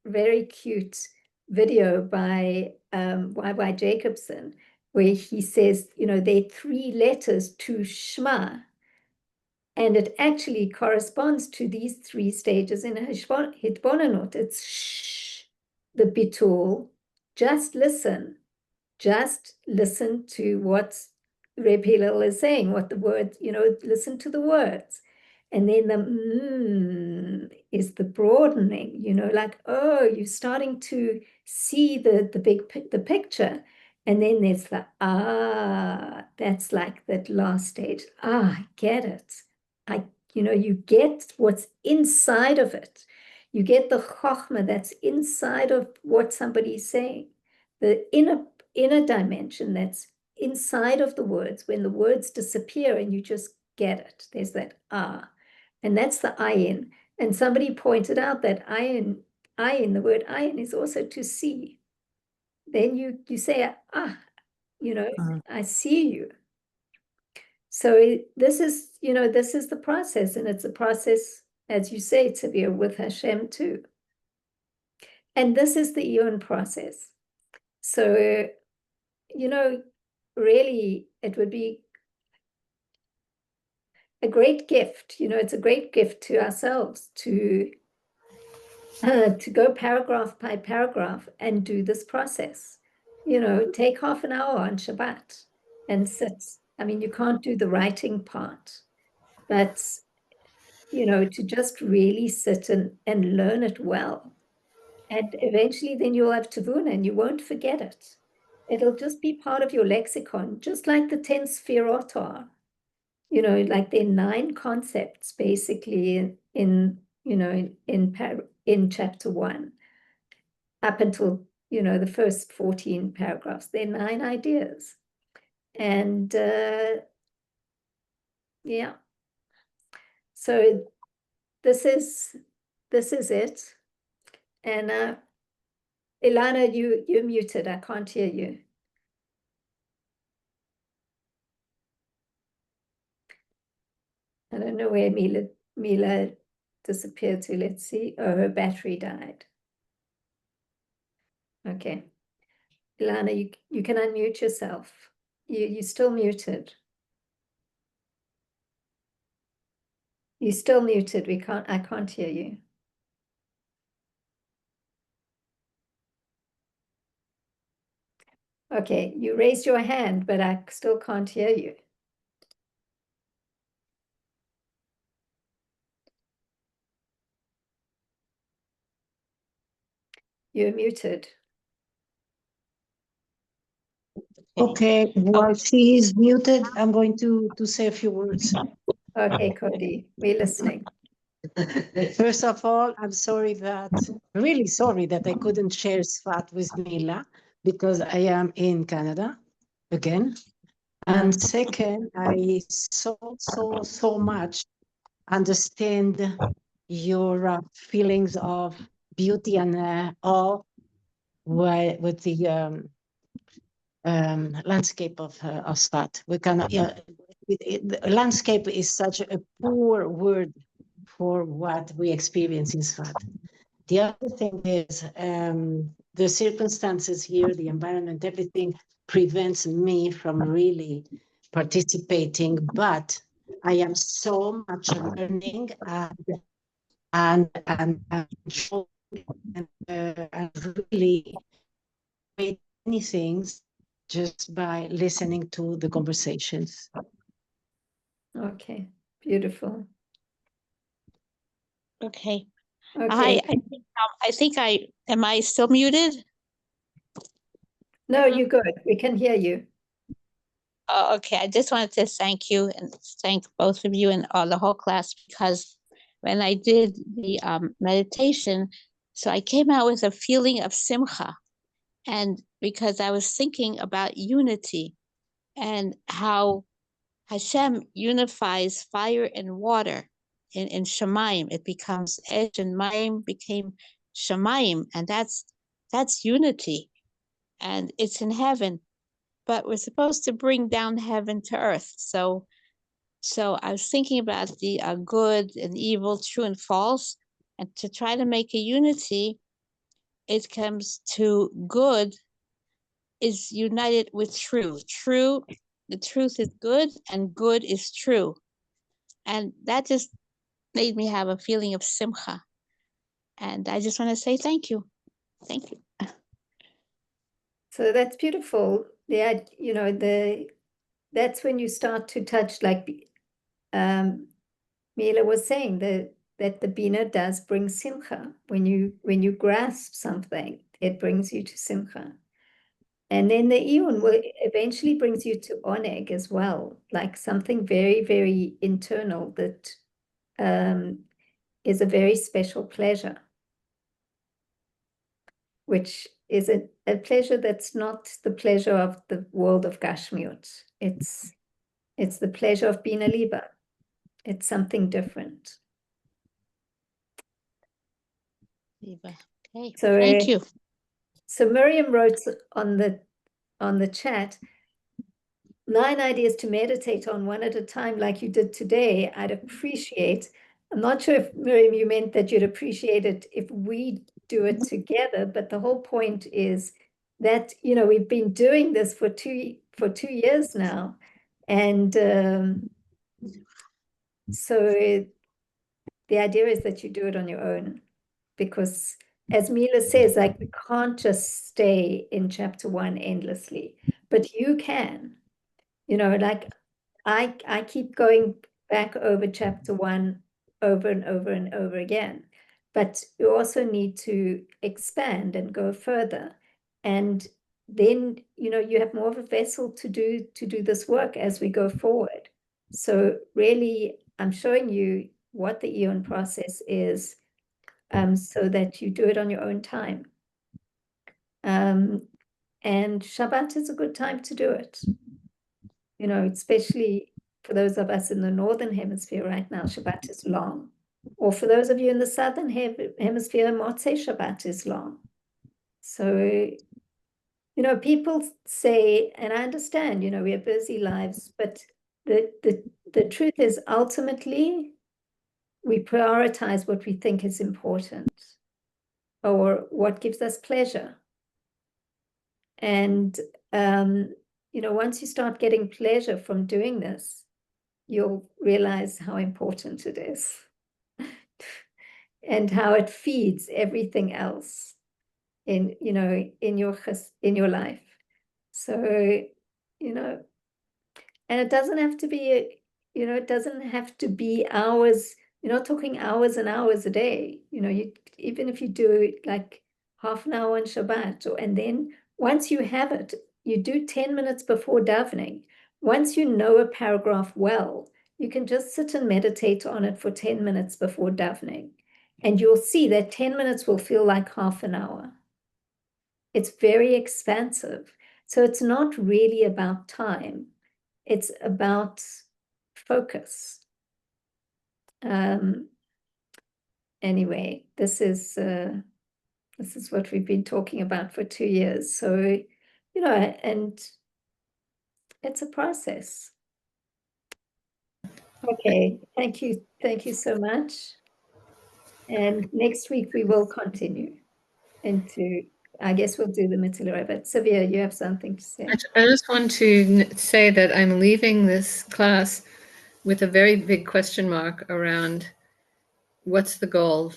very cute video by Y.Y. Jacobson, where he says, there are 3 letters to Shema. And it actually corresponds to these 3 stages in Hitbonenut. It's shh, the bitul, just listen to what Reb Hillel is saying, what the word, listen to the words. And then the is the broadening, like, oh, you're starting to see the picture. And then there's the that's like that last stage. I get it. you get what's inside of it. You get the chokhmah that's inside of what somebody's saying, the inner dimension that's inside of the words. When the words disappear and you just get it, there's that and that's the ayin. And somebody pointed out that ayin, the word ayin is also to see. Then you say I see you. So this is the process, and it's a process, as you say, Tzavir, with Hashem too. And this is the Iyun process. So, really, it would be a great gift. It's a great gift to ourselves to go paragraph by paragraph and do this process. Take half an hour on Shabbat and sit. I mean, you can't do the writing part, but to just really sit and learn it well. And eventually then you'll have tavuna and you won't forget it. It'll just be part of your lexicon, just like the 10 sfirot are. Like there are 9 concepts basically in chapter 1, up until the first 14 paragraphs. There are 9 ideas. And yeah. So this is it. And Ilana, you're muted. I can't hear you. I don't know where Mila disappeared to. Let's see. Oh, her battery died. Okay. Ilana, you can unmute yourself. You're still muted. You're still muted. I can't hear you. Okay, you raised your hand, but I still can't hear you. You're muted. Okay, while she is muted, I'm going to say a few words. Okay, Cody, we're listening. First of all, I'm really sorry that I couldn't share Sfat with Mila because I am in Canada again. And second, I so much understand your feelings of beauty and awe with the landscape of Sfat. We cannot, landscape is such a poor word for what we experience in Sfat. The other thing is the circumstances here, the environment, everything prevents me from really participating, but I am so much learning and really made many things just by listening to the conversations. Okay, beautiful. Okay. Okay. I think am I still muted? No, you're good. We can hear you. Oh, okay. I just wanted to thank you and thank both of you and the whole class, because when I did the meditation, so I came out with a feeling of simcha, and because I was thinking about unity and how Hashem unifies fire and water in Shemayim. It becomes Esh, and Mayim became Shemayim, and that's unity, and it's in heaven. But we're supposed to bring down heaven to earth. So I was thinking about the good and evil, true and false, and to try to make a unity, it comes to good is united with true. True, the truth is good, and good is true. And that just made me have a feeling of simcha. And I just want to say thank you. Thank you. So that's beautiful. Yeah, that's when you start to touch, like Mila was saying, that the Bina does bring simcha. When you grasp something, it brings you to simcha. And then the Iyun will eventually brings you to oneg as well, like something very, very internal that is a very special pleasure, which is a pleasure that's not the pleasure of the world of Gashmiut. It's the pleasure of being a Liba. It's something different. Okay, So, thank you. So Miriam wrote on the chat, 9 ideas to meditate on one at a time like you did today. I'd appreciate. I'm not sure if, Miriam, you meant that you'd appreciate it if we do it together, but the whole point is that, you know, we've been doing this for 2 years now. And so the idea is that you do it on your own, because as Mila says, like, we can't just stay in chapter 1 endlessly, but you can, you know, like I keep going back over chapter 1 over and over and over again, but you also need to expand and go further. And then, you know, you have more of a vessel to do this work as we go forward. So really, I'm showing you what the Eon process is, so that you do it on your own time. And Shabbat is a good time to do it. You know, especially for those of us in the Northern Hemisphere right now, Shabbat is long. Or for those of you in the Southern Hemisphere, Motzei Shabbat is long. So, you know, people say, and I understand, you know, we have busy lives, but the truth is, ultimately, we prioritize what we think is important or what gives us pleasure. And, you know, once you start getting pleasure from doing this, you'll realize how important it is and how it feeds everything else in, you know, in your life. So, you know, and it doesn't have to be, you know, it doesn't have to be hours. You're not talking hours and hours a day. You know, even if you do like half an hour on Shabbat, and then once you have it, you do 10 minutes before davening. Once you know a paragraph well, you can just sit and meditate on it for 10 minutes before davening. And you'll see that 10 minutes will feel like half an hour. It's very expansive. So it's not really about time. It's about focus. Anyway, this is what we've been talking about for 2 years. So, you know, and it's a process. Okay, thank you so much. And next week we will continue into, I guess we'll do the Mitzvah. But Savia, you have something to say? I just want to say that I'm leaving this class with a very big question mark around what's the goal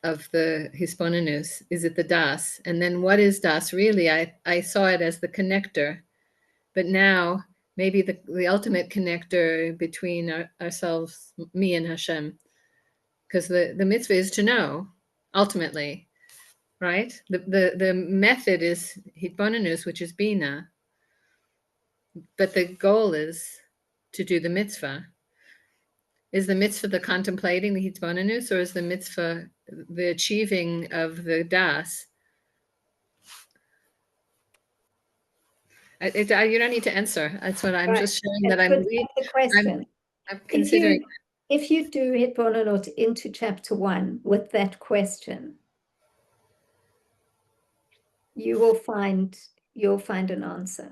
of the Hisbonenus? Is it the Das? And then what is Das really? I saw it as the connector, but now maybe the ultimate connector between ourselves, me and Hashem, because the mitzvah is to know, ultimately, right? The method is Hisbonenus, which is Bina, but the goal is to do the mitzvah. Is the mitzvah the contemplating, the Hisbonenus, or is the mitzvah the achieving of the Das? You don't need to answer. That's what I'm just showing that I'm the question. I'm considering. If you do Hisbonenus into chapter 1 with that question, you'll find an answer.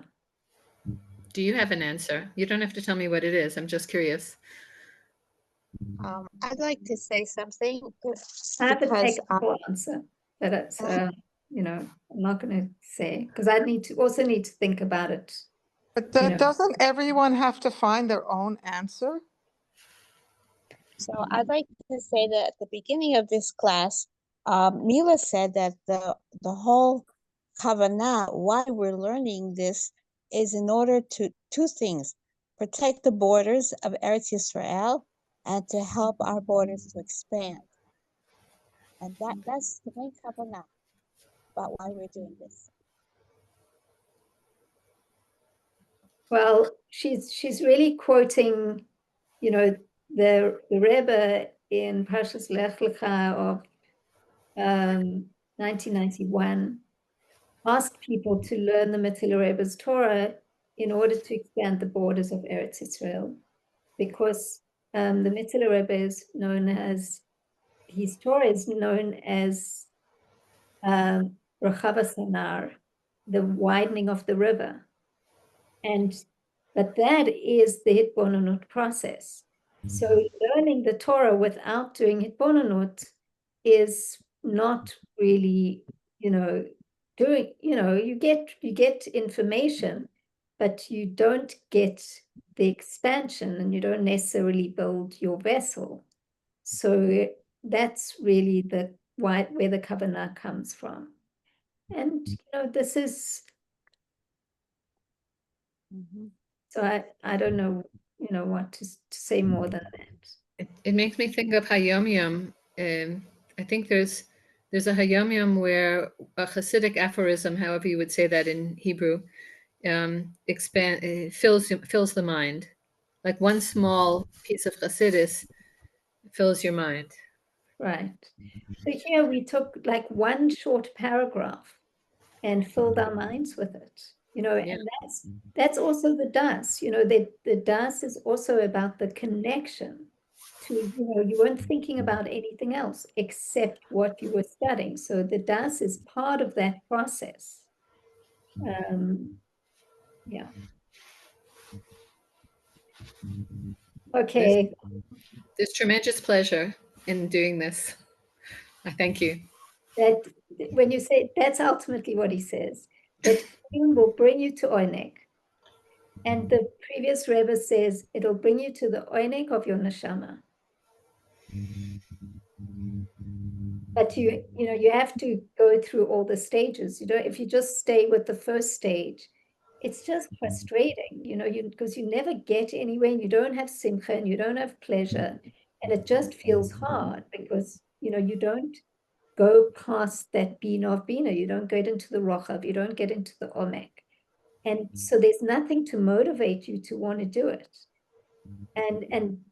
Do you have an answer? You don't have to tell me what it is. I'm just curious. I'd like to say something. I have a technical answer that it's, you know, I'm not going to say, because I need to think about it. But You know. doesn't everyone have to find their own answer? So I'd like to say that at the beginning of this class, Mila said that the whole Kavanah, why we're learning this, is in order to two things: protect the borders of Eretz Yisrael and to help our borders to expand. And that's the main Kavanah about why we're doing this. Well, she's really quoting, you know, the Rebbe in Parshas Lech Lecha of 1991 asked people to learn the Matilah Rebbe's Torah in order to expand the borders of Eretz Israel, because the Matilah Rebbe is known as, his Torah is known as Rachava Sanar, the widening of the river. But that is the Hisbonenus process. So learning the Torah without doing Hisbonenus is not really, doing, you get information, but you don't get the expansion, and you don't necessarily build your vessel. So that's really where the Kavanah comes from. And this is, so I don't know, what to say more than that. It makes me think of Hayom Yom. I think there's a Hayom Yom where a Hasidic aphorism, however you would say that in Hebrew, fills the mind. Like one small piece of Chassidus fills your mind. Right. So here we took like one short paragraph and filled our minds with it, and that's also the das, the das is also about the connection to, you weren't thinking about anything else except what you were studying. So the das is part of that process. Yeah. Okay. There's tremendous pleasure in doing this. I thank you. That when you say, that's ultimately what he says, that will bring you to Oinek. And the previous Rebbe says it'll bring you to the Oinek of your neshama. But you have to go through all the stages. If you just stay with the first stage, it's just frustrating, because you never get anywhere, and you don't have simcha, and you don't have pleasure, and it just feels hard because you don't go past that bina of bina. You don't get into the rochav, you don't get into the omek. And so there's nothing to motivate you to want to do it. And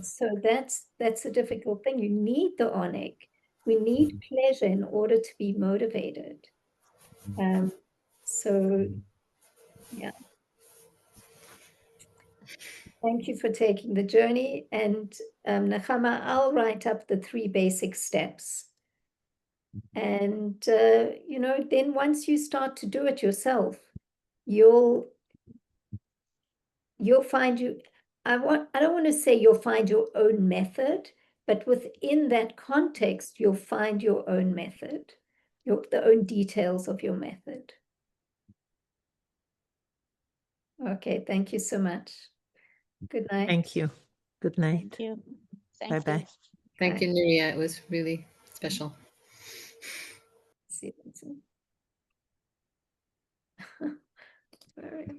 so that's a difficult thing. You need the onek. We need pleasure in order to be motivated. So yeah. Thank you for taking the journey. And Nechama, I'll write up the 3 basic steps. And, then once you start to do it yourself, you'll find I don't want to say you'll find your own method, but within that context, you'll find your own method, the own details of your method. Okay, thank you so much. Good night. Thank you. Good night. Thank you. Bye-bye. Thank you, Nuria. It was really special. See you soon. Okay.